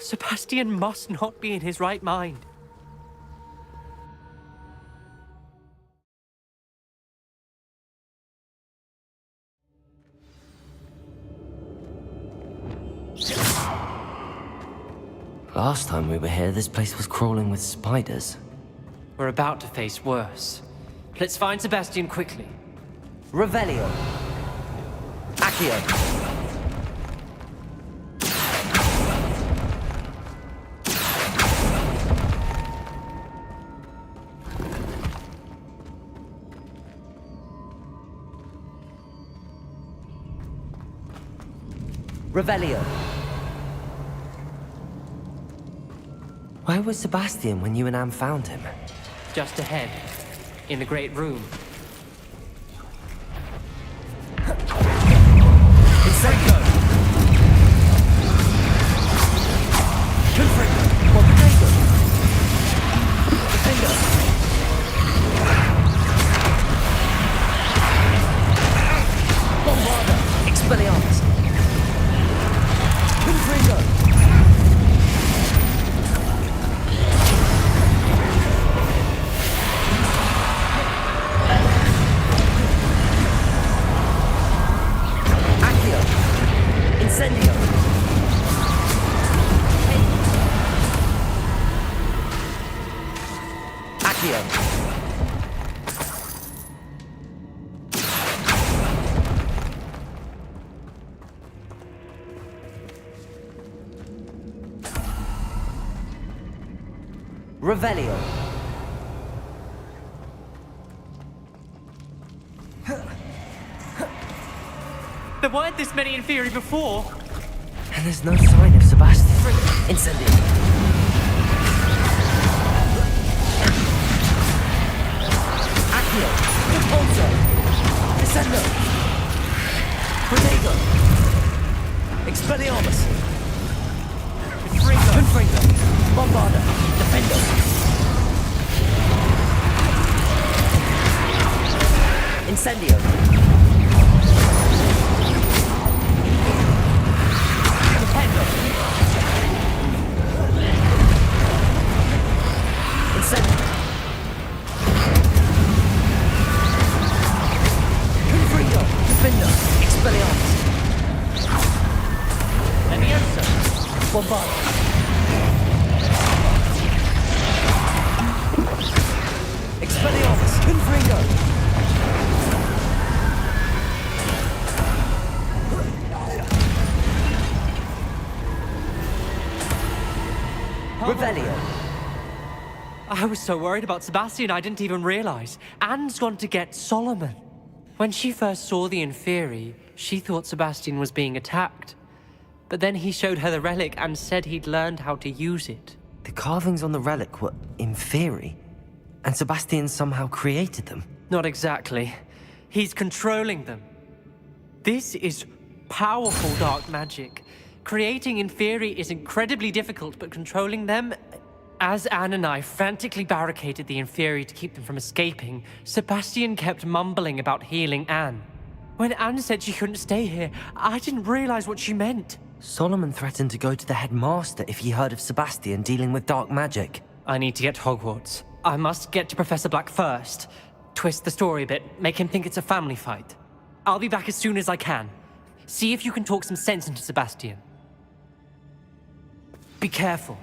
Sebastian must not be in his right mind. Last time we were here, this place was crawling with spiders. We're about to face worse. Let's find Sebastian quickly. Revelio. Accio. Revelio. Where was Sebastian when you and Anne found him? Just ahead, in the great room. Incendio! Confringo! Montego! Defender! Bombarda! Expelliarmus! Confringo! Incendio! Accio! Revelio! There weren't this many Inferi before. And there's no sign of Sebastian. Incendio! Accio! Repulso! Descendo! Protego! Expelliarmus! Confringo! Bombarda! Defendo! Incendio! Bombard. Expelliarmus. Confringo. Revelio. I was so worried about Sebastian I didn't even realize. Anne's gone to get Solomon. When she first saw the Inferi, she thought Sebastian was being attacked. But then he showed her the relic and said he'd learned how to use it. The carvings on the relic were Inferi, and Sebastian somehow created them. Not exactly. He's controlling them. This is powerful dark magic. Creating Inferi is incredibly difficult, but controlling them... As Anne and I frantically barricaded the Inferi to keep them from escaping, Sebastian kept mumbling about healing Anne. When Anne said she couldn't stay here, I didn't realize what she meant. Solomon threatened to go to the headmaster if he heard of Sebastian dealing with dark magic. I need to get to Hogwarts. I must get to Professor Black first. Twist the story a bit, make him think it's a family fight. I'll be back as soon as I can. See if you can talk some sense into Sebastian. Be careful.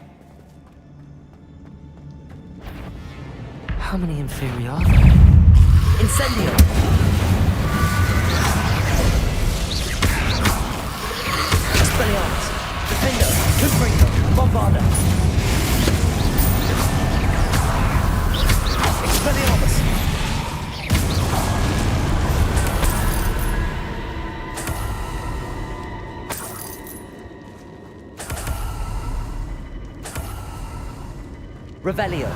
How many Inferi are there? Incendio! Expelliarmus! Defender! Confringo! Bombarda! Expelliarmus! Revelio.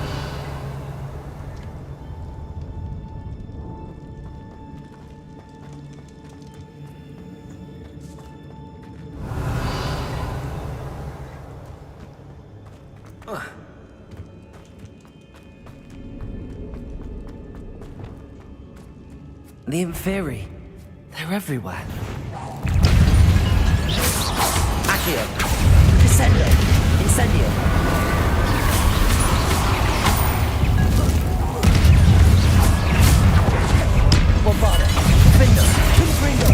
The Inferi. They're everywhere. Accio. Descendo. Incendio. Bombarda. Defender. Confringo.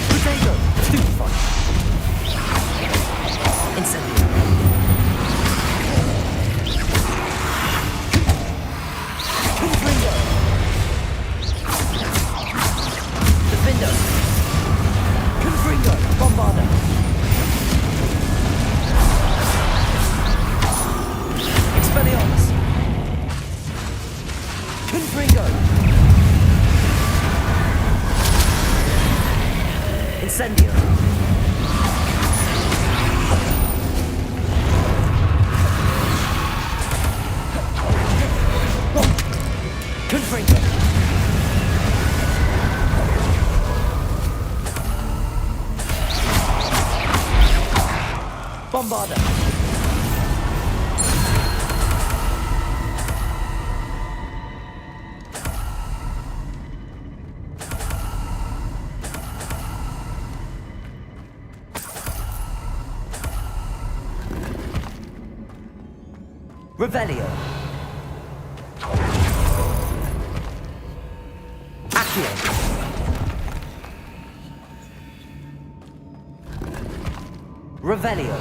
Potato. Stupefy. Incendio. Confringo. Defender. Confringo. Bombarda. Expelliarmus. Confringo. Incendio. Confringo. Bombarda. Revelio. Accio. Revelio.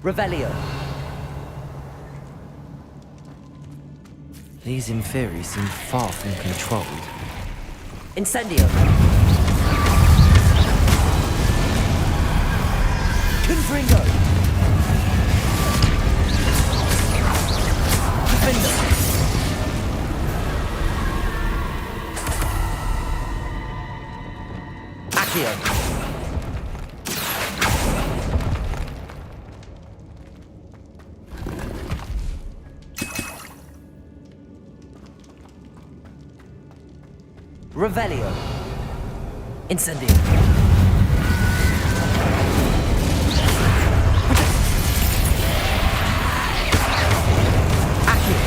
Revelio. These Inferi seem far from controlled. Incendio. Confringo. Defender. Accio. Revelio. Incendio. Accio.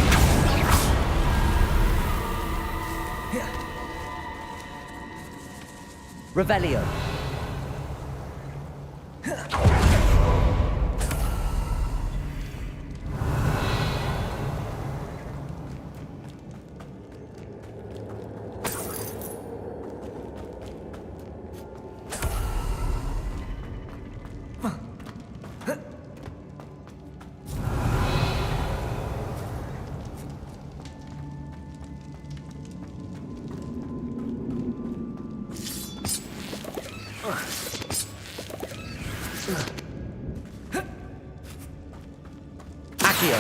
Revelio. Accio.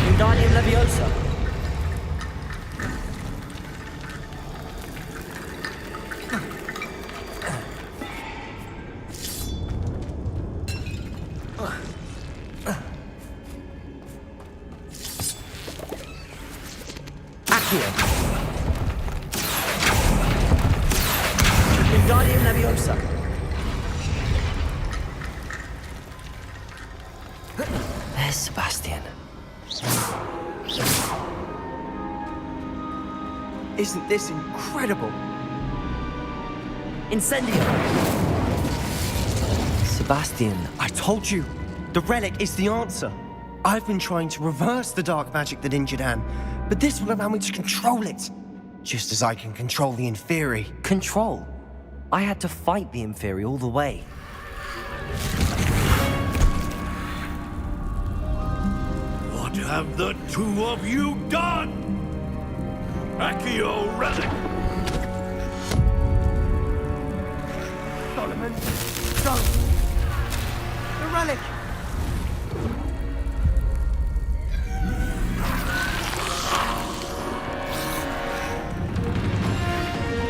Wingardium Leviosa. Accio. Wingardium Leviosa. There's Sebastian. Isn't this incredible? Incendio. Sebastian, I told you. The relic is the answer. I've been trying to reverse the dark magic that injured Anne, but this will allow me to control it. Just as I can control the Inferi. Control? I had to fight the Inferi all the way. What have the two of you done? Accio relic! Solomon, don't! The relic!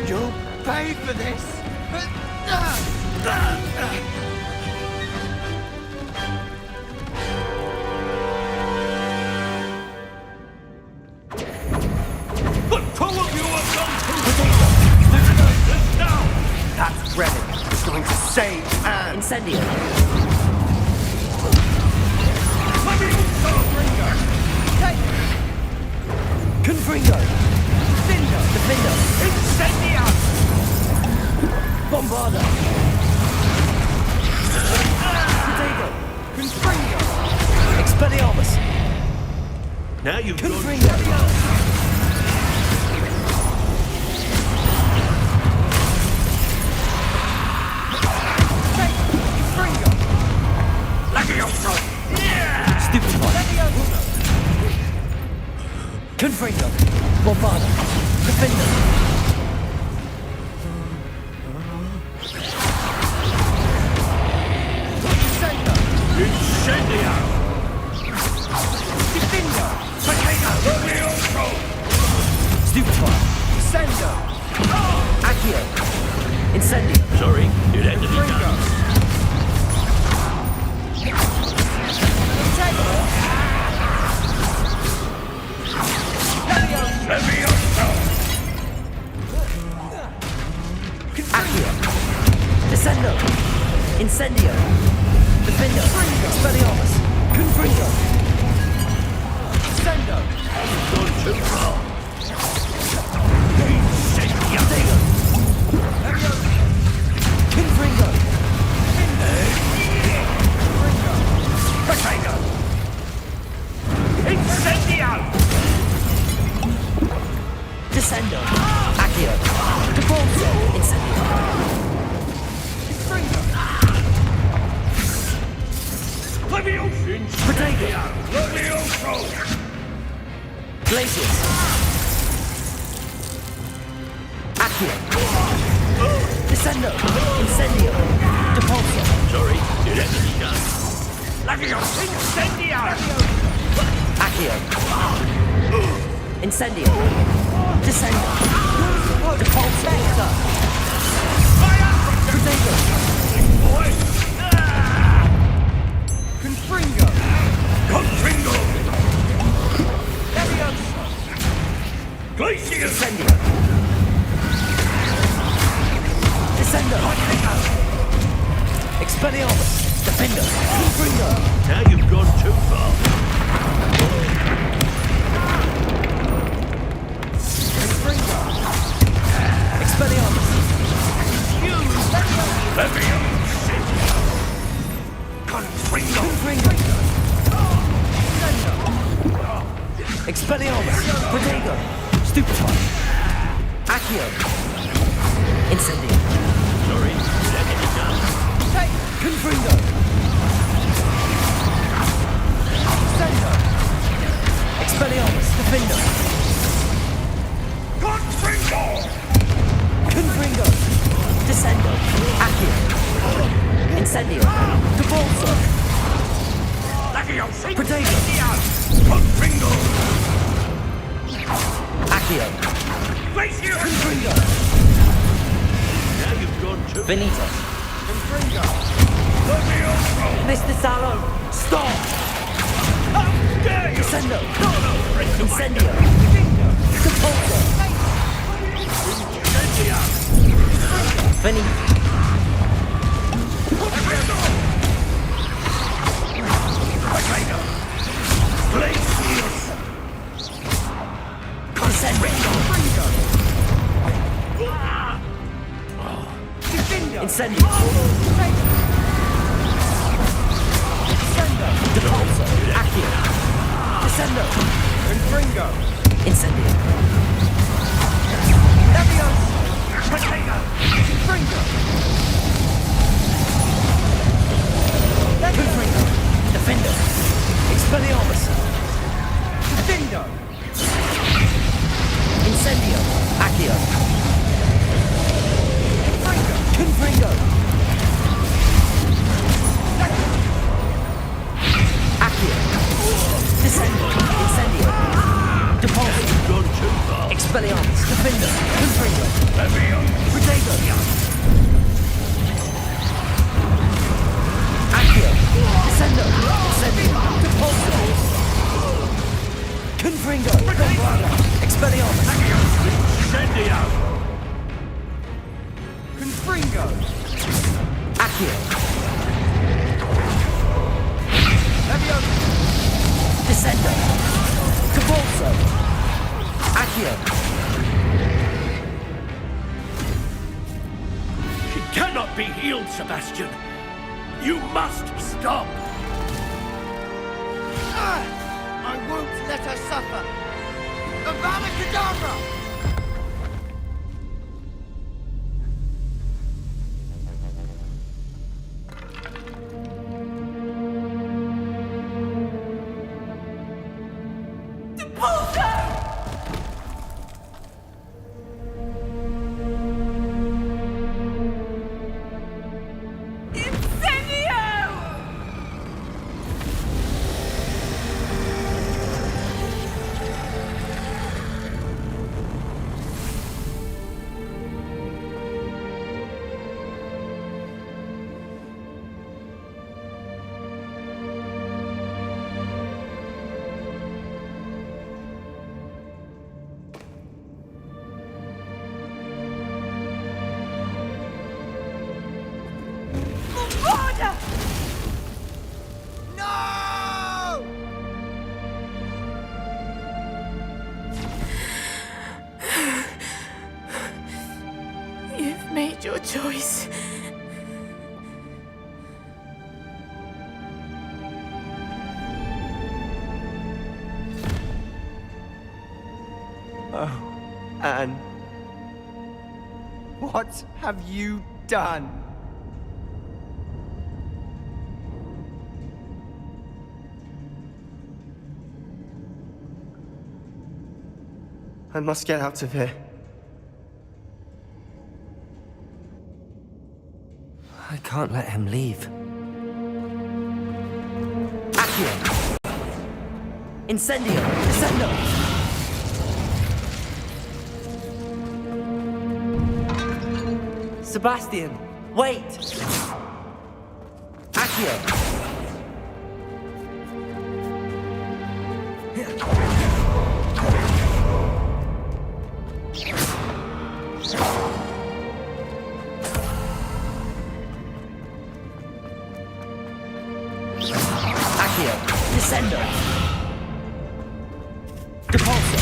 You'll pay for this! The two of you have done too this now! That relic is going to save Anne! Incendio. Confringo. Defender. Incendio! Bombarda. Protego. Confringo! Expelliarmus. Now you've gone... Confringo. Stupefy. Confringo. Bombarda. Defender. Incendio! Defender! Stupefy. Sendo! Accio. Incendio. Sorry, it had to be done. Accio. Descendo. Incendio. Defender. Expelliarmus. Confringo. Sendo! Gone too far. Protego. Confringo. Protego! Incendio! Descendo. Accio. Debolso. Incendio. Leviosa! Protego. Leviosa! Glacius. Accio. Descendo. Incendio. Depulso. Sorry, it had to be done. Leviosa! Incendio! Accio. Incendio. Descendo. Depulso. Protego. Confringo! Confringo! Leviosa! Glacius! Incendio. Descendo. Expelliarmus. Defender. Confringo. Now you've gone too far. Confringo! Expelliarmus. Leviosa! Confringo! Confringo. Expelliarmus. Protego. Stupefy. Accio. Incendio. Sorry, it had to be done. Confringo. Sendo! Expelliarmus. Defender. Confringo! Confringo. Descendo. Accio. Incendio. Debolso. Leviosa! Protego. Confringo! Accio. Glacius! Confringo. Now you've gone too... Benito. Confringo! Leviosa! Mr. Salo. Stop. How dare you! Descendo. No, no, break away. Incendio. Vinny. Incendio. Depulso. Accio. Descendo. Confringo. Incendio. Leviosa. Potato. Confringo. Confringo. Defendo. Expelliarmus. Defendo. Incendio. Accio. Confringo. Accio. Descendo. Incendio. Depulso. Expelliarmus. Defendo. Confringo. Potato. Accio. Descendo. Incendio. Depulso. Confringo. Expelliarmus. Incendio. Confringo. Accio. Leviosa. Descendo. Depulso. Accio. She cannot be healed, Sebastian. You must stop. I won't let her suffer. Avada Kedavra! You've made your choice. Oh, Anne. What have you done? I must get out of here. I can't let him leave. Accio. Incendio. Descendo. Sebastian, wait! Accio. Accio. Descendo. Depulso.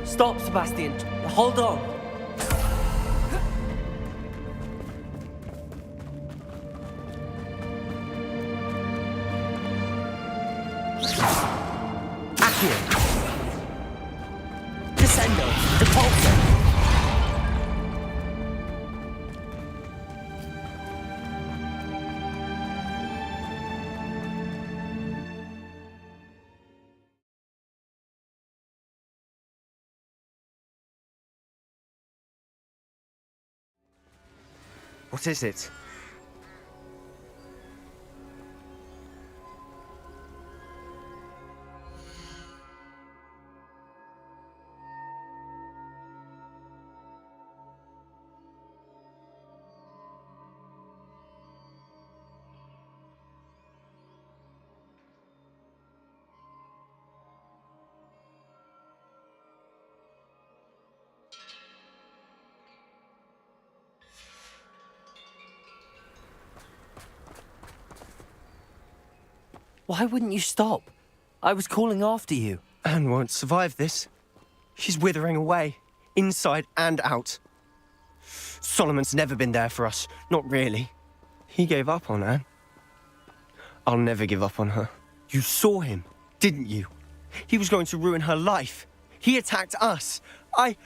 Stop, Sebastian. Hold on. Accio. Descendo. Depulso. What is it? Why wouldn't you stop? I was calling after you. Anne won't survive this. She's withering away, inside and out. Solomon's never been there for us, not really. He gave up on Anne. I'll never give up on her. You saw him, didn't you? He was going to ruin her life. He attacked us. I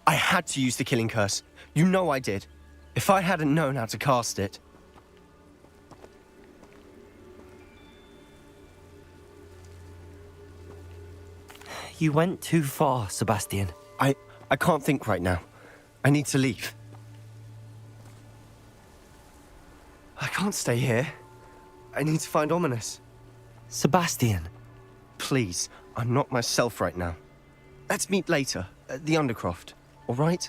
had to use the killing curse. You know I did. If I hadn't known how to cast it... You went too far, Sebastian. I can't think right now. I need to leave. I can't stay here. I need to find Ominous. Sebastian. Please, I'm not myself right now. Let's meet later, at the Undercroft, all right?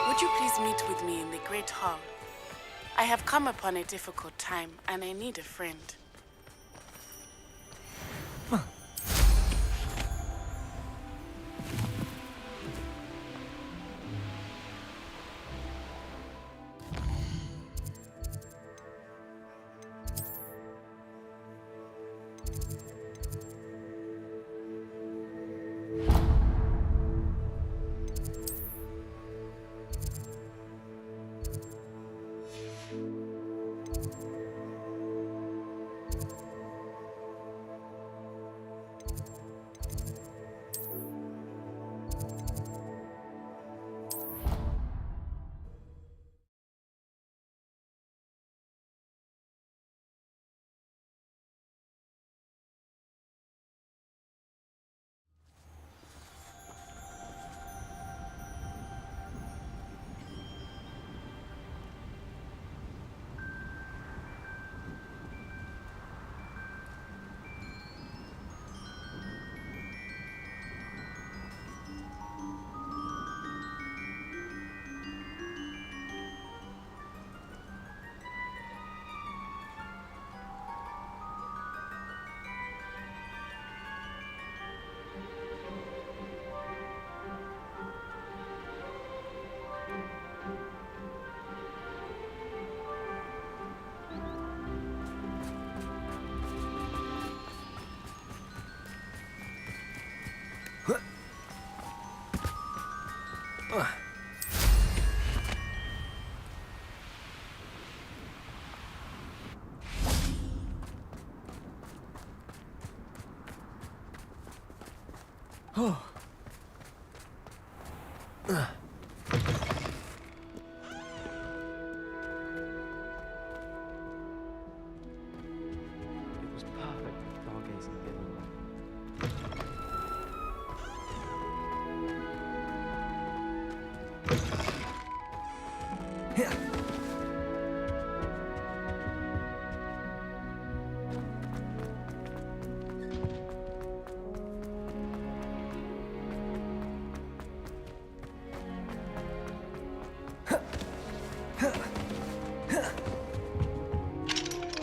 Would you please meet with me in the Great Hall? I have come upon a difficult time, and I need a friend. Oh. It was perfect, stargazing again.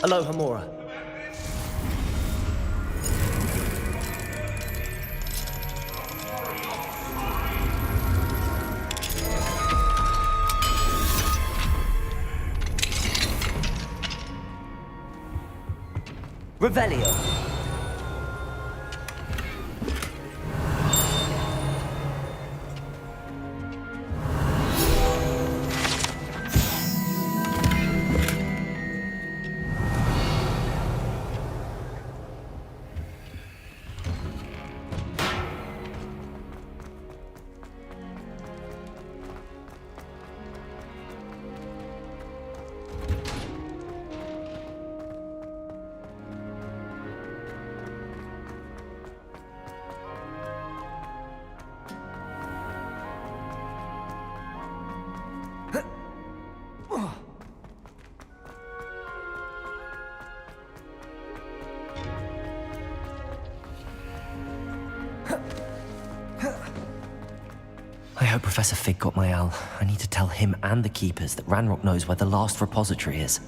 Hello, Hamora. Revelio. I hope Professor Fig got my owl. I need to tell him and the Keepers that Ranrock knows where the last repository is.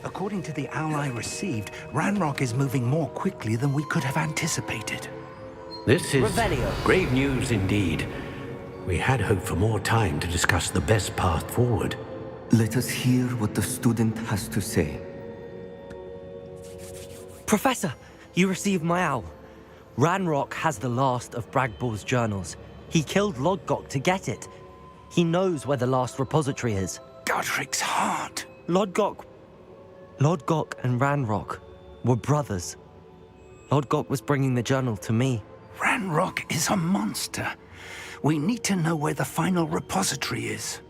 According to the owl I received, Ranrock is moving more quickly than we could have anticipated. This is Revelio. grave news indeed. We had hoped for more time to discuss the best path forward. Let us hear what the student has to say. Professor, you received my owl. Ranrock has the last of Bragbor's journals. He killed Lodgok to get it. He knows where the last repository is. Godric's heart. Lodgok and Ranrock were brothers. Lodgok was bringing the journal to me. Ranrock is a monster. We need to know where the final repository is.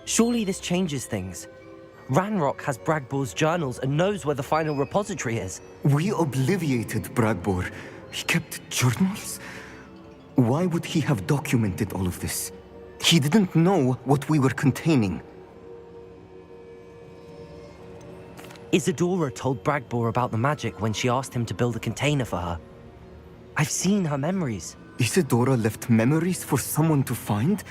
Surely this changes things. Ranrock has Bragbor's journals and knows where the final repository is. We obliviated Bragbor. He kept journals? Why would he have documented all of this? He didn't know what we were containing. Isadora told Bragbor about the magic when she asked him to build a container for her. I've seen her memories. Isadora left memories for someone to find?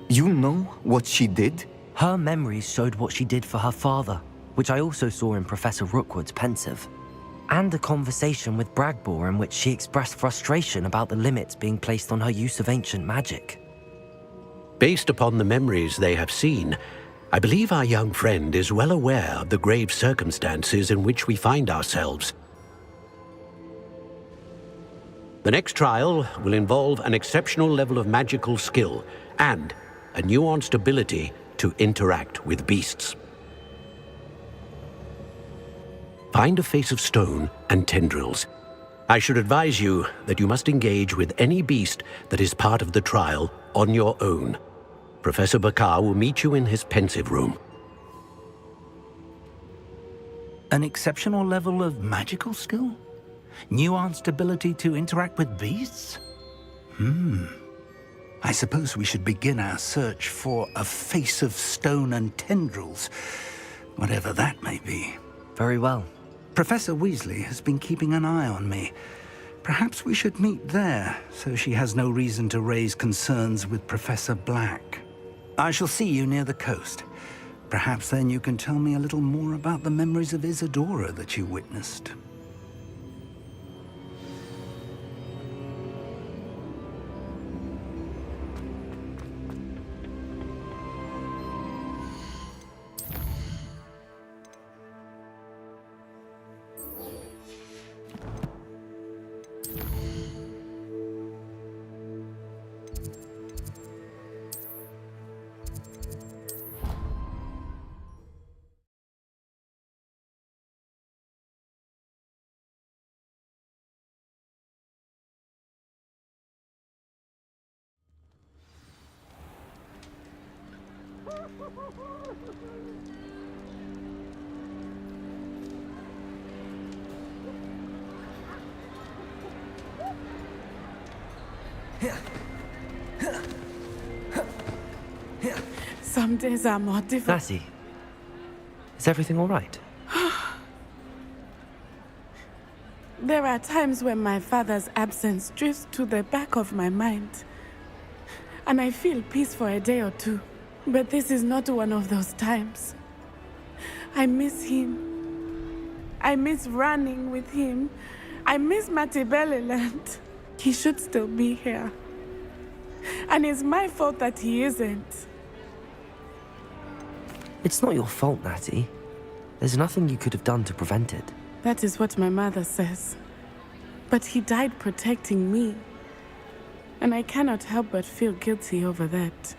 You know what she did? Her memories showed what she did for her father, which I also saw in Professor Rookwood's pensive. And a conversation with Bragbor in which she expressed frustration about the limits being placed on her use of ancient magic. Based upon the memories they have seen, I believe our young friend is well aware of the grave circumstances in which we find ourselves. The next trial will involve an exceptional level of magical skill and a nuanced ability to interact with beasts. Find a face of stone and tendrils. I should advise you that you must engage with any beast that is part of the trial on your own. Professor Bakar will meet you in his pensive room. An exceptional level of magical skill? Nuanced ability to interact with beasts? I suppose we should begin our search for a face of stone and tendrils, whatever that may be. Very well. Professor Weasley has been keeping an eye on me. Perhaps we should meet there, so she has no reason to raise concerns with Professor Black. I shall see you near the coast. Perhaps then you can tell me a little more about the memories of Isadora that you witnessed. Some days are more difficult. Natty, is everything all right? There are times when my father's absence drifts to the back of my mind, and I feel peace for a day or two. But this is not one of those times. I miss him. I miss running with him. I miss Matibeleland. He should still be here. And it's my fault that he isn't. It's not your fault, Natty. There's nothing you could have done to prevent it. That is what my mother says. But he died protecting me. And I cannot help but feel guilty over that.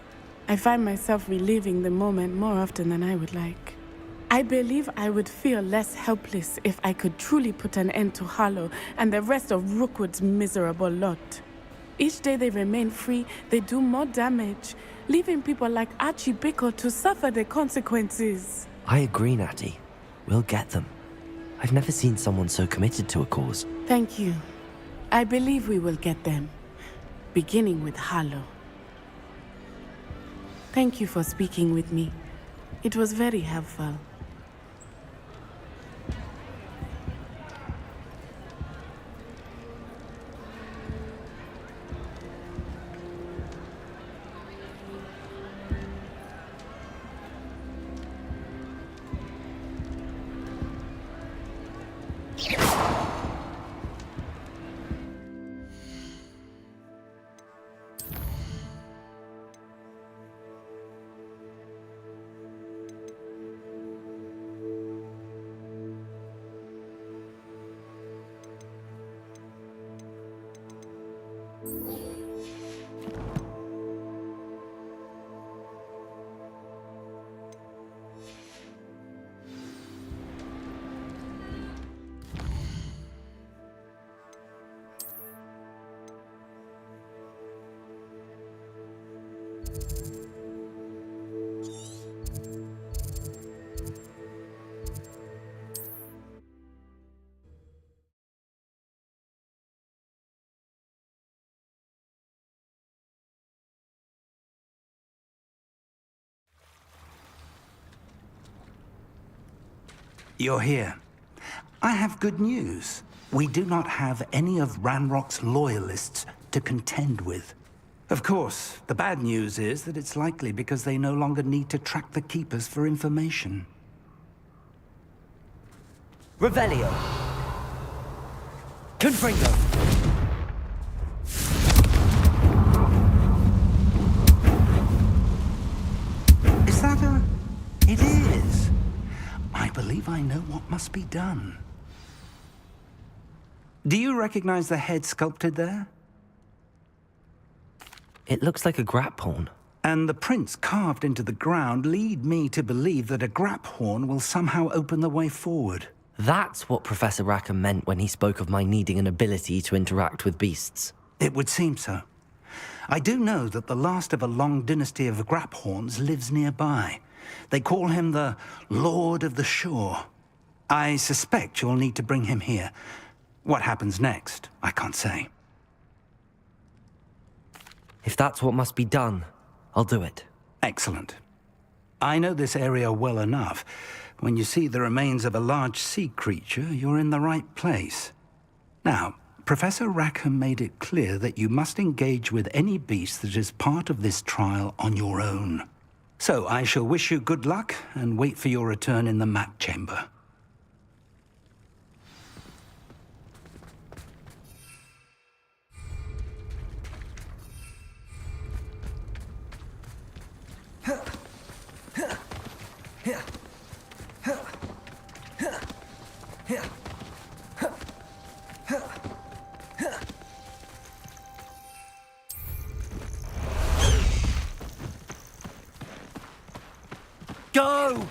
I find myself reliving the moment more often than I would like. I believe I would feel less helpless if I could truly put an end to Harlow and the rest of Rookwood's miserable lot. Each day they remain free, they do more damage, leaving people like Archie Bickle to suffer the consequences. I agree, Natty. We'll get them. I've never seen someone so committed to a cause. Thank you. I believe we will get them, beginning with Harlow. Thank you for speaking with me. It was very helpful. You're here. I have good news. We do not have any of Ranrock's loyalists to contend with. Of course, the bad news is that it's likely because they no longer need to track the Keepers for information. Revelio. Confringo. Is that a... It is. I believe I know what must be done. Do you recognize the head sculpted there? It looks like a grap horn. And the prints carved into the ground lead me to believe that a grap horn will somehow open the way forward. That's what Professor Rackham meant when he spoke of my needing an ability to interact with beasts. It would seem so. I do know that the last of a long dynasty of grap horns lives nearby. They call him the Lord of the Shore. I suspect you'll need to bring him here. What happens next, I can't say. If that's what must be done, I'll do it. Excellent. I know this area well enough. When you see the remains of a large sea creature, you're in the right place. Now, Professor Rackham made it clear that you must engage with any beast that is part of this trial on your own. So I shall wish you good luck and wait for your return in the mat chamber. Go!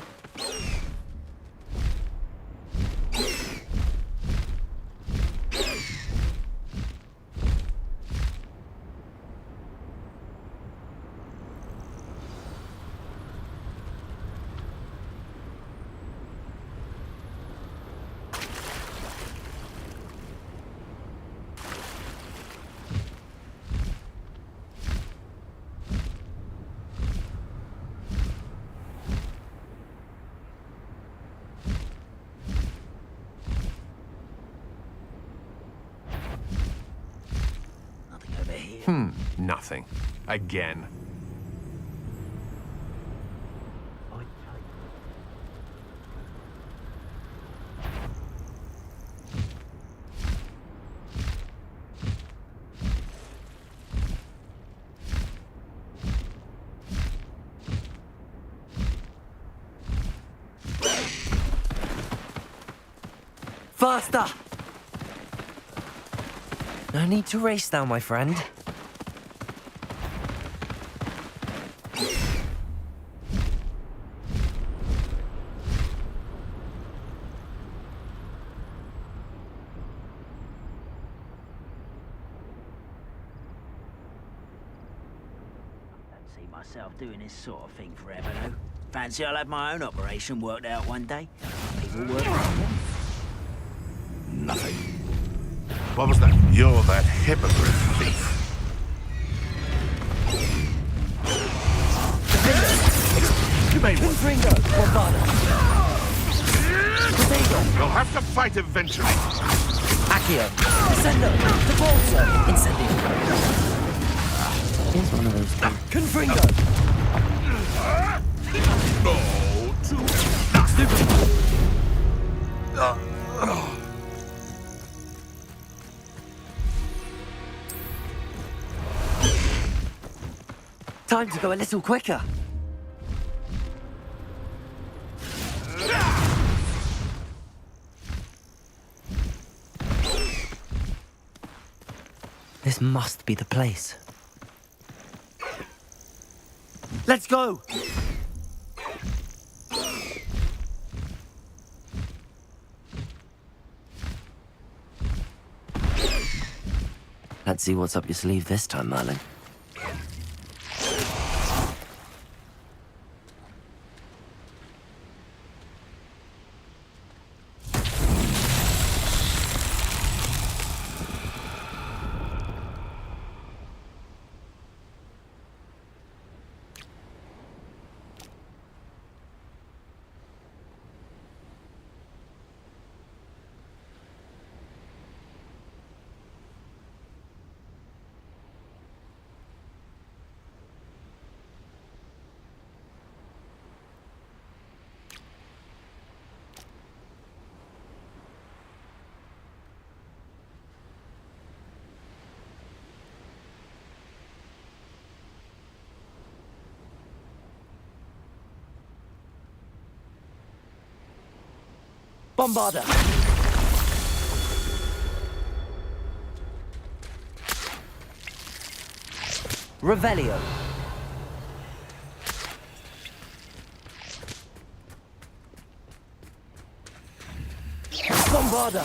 Nothing. Again. Faster! No need to race now, my friend. Myself doing this sort of thing forever, though. Fancy I'll have my own operation worked out one day. People work around them. Nothing. What was that? You're that hypocrite thief. You may want. You'll have to fight eventually. Accio, Descendo, Depulso, Incendio. Here's one of those things. Confringo! Time to go a little quicker. This must be the place. Let's go! Let's see what's up your sleeve this time, Merlin. Bombarder! Revelio. Bombarder!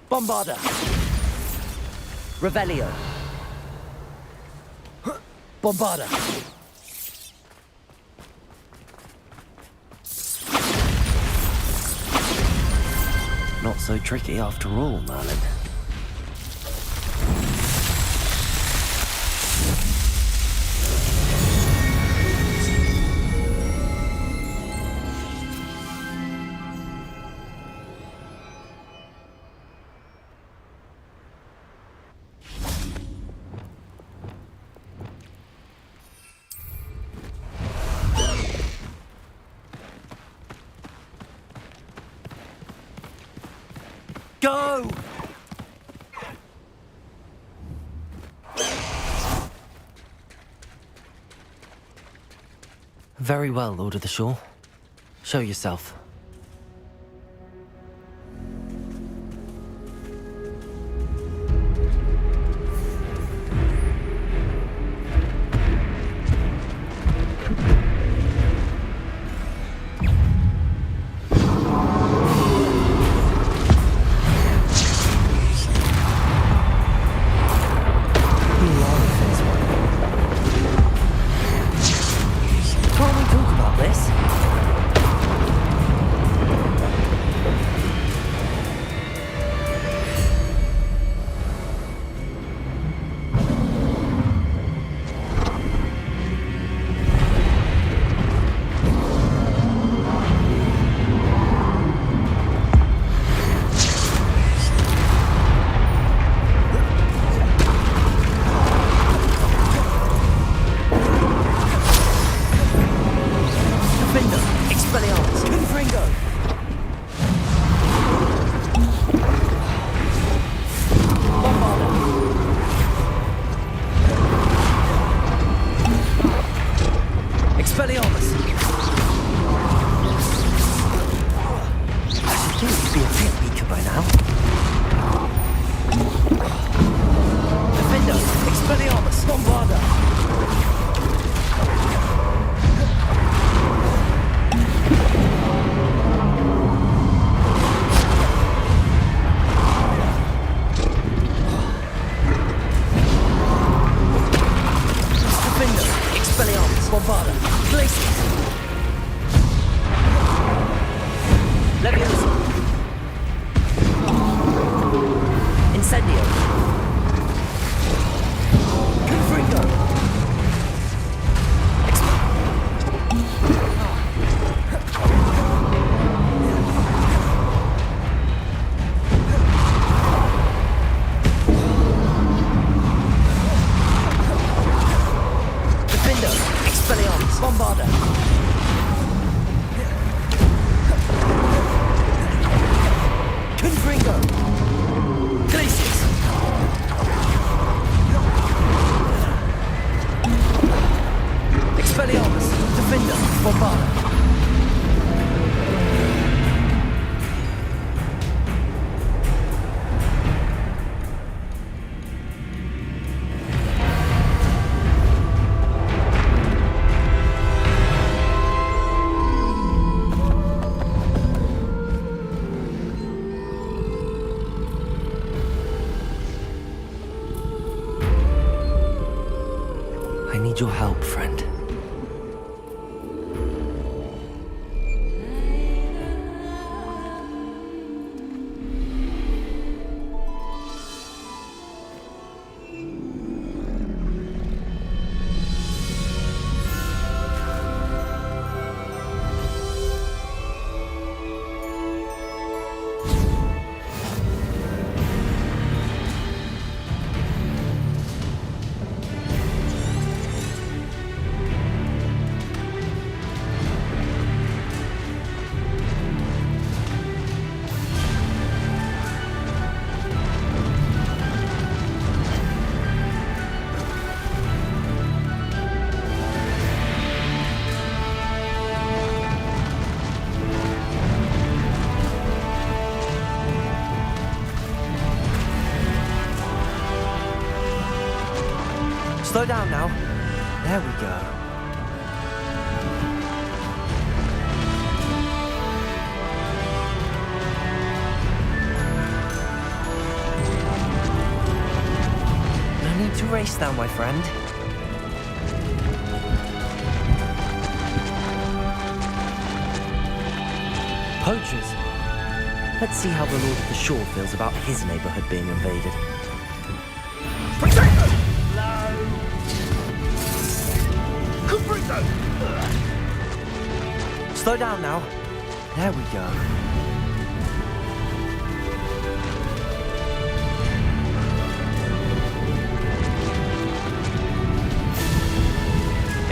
Bombarder! Revelio. Bombarder! Not so tricky after all, Merlin. Go! Very well, Lord of the Shore. Show yourself. Glaciers! Expelliarmus! Defender! Bombard! I need your help, friend. Slow down now. There we go. No need to race now, my friend. Poachers. Let's see how the Lord of the Shore feels about his neighborhood being invaded. Slow down now. There we go.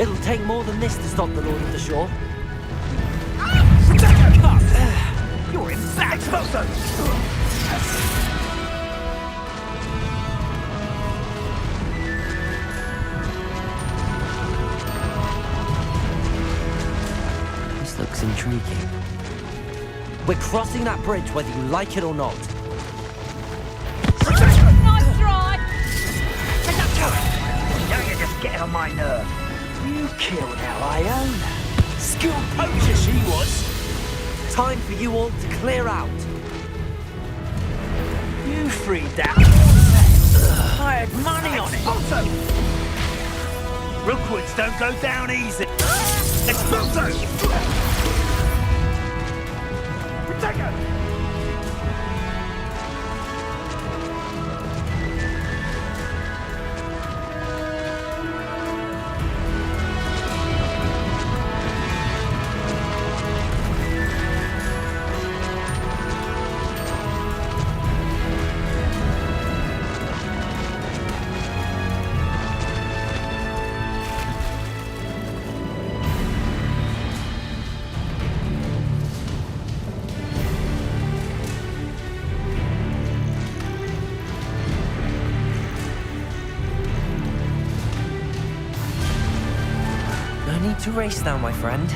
It'll take more than this to stop the Lord of the Shore. You're in back, This looks intriguing. We're crossing that bridge whether you like it or not. Nice try! Now you're just getting on my nerve. You killed our Iona. Skilled poacher she was. Time for you all to clear out. You freed that. I had money on it. Also, Rookwoods don't go down easy. Expulso! Protego! No need to race now, my friend.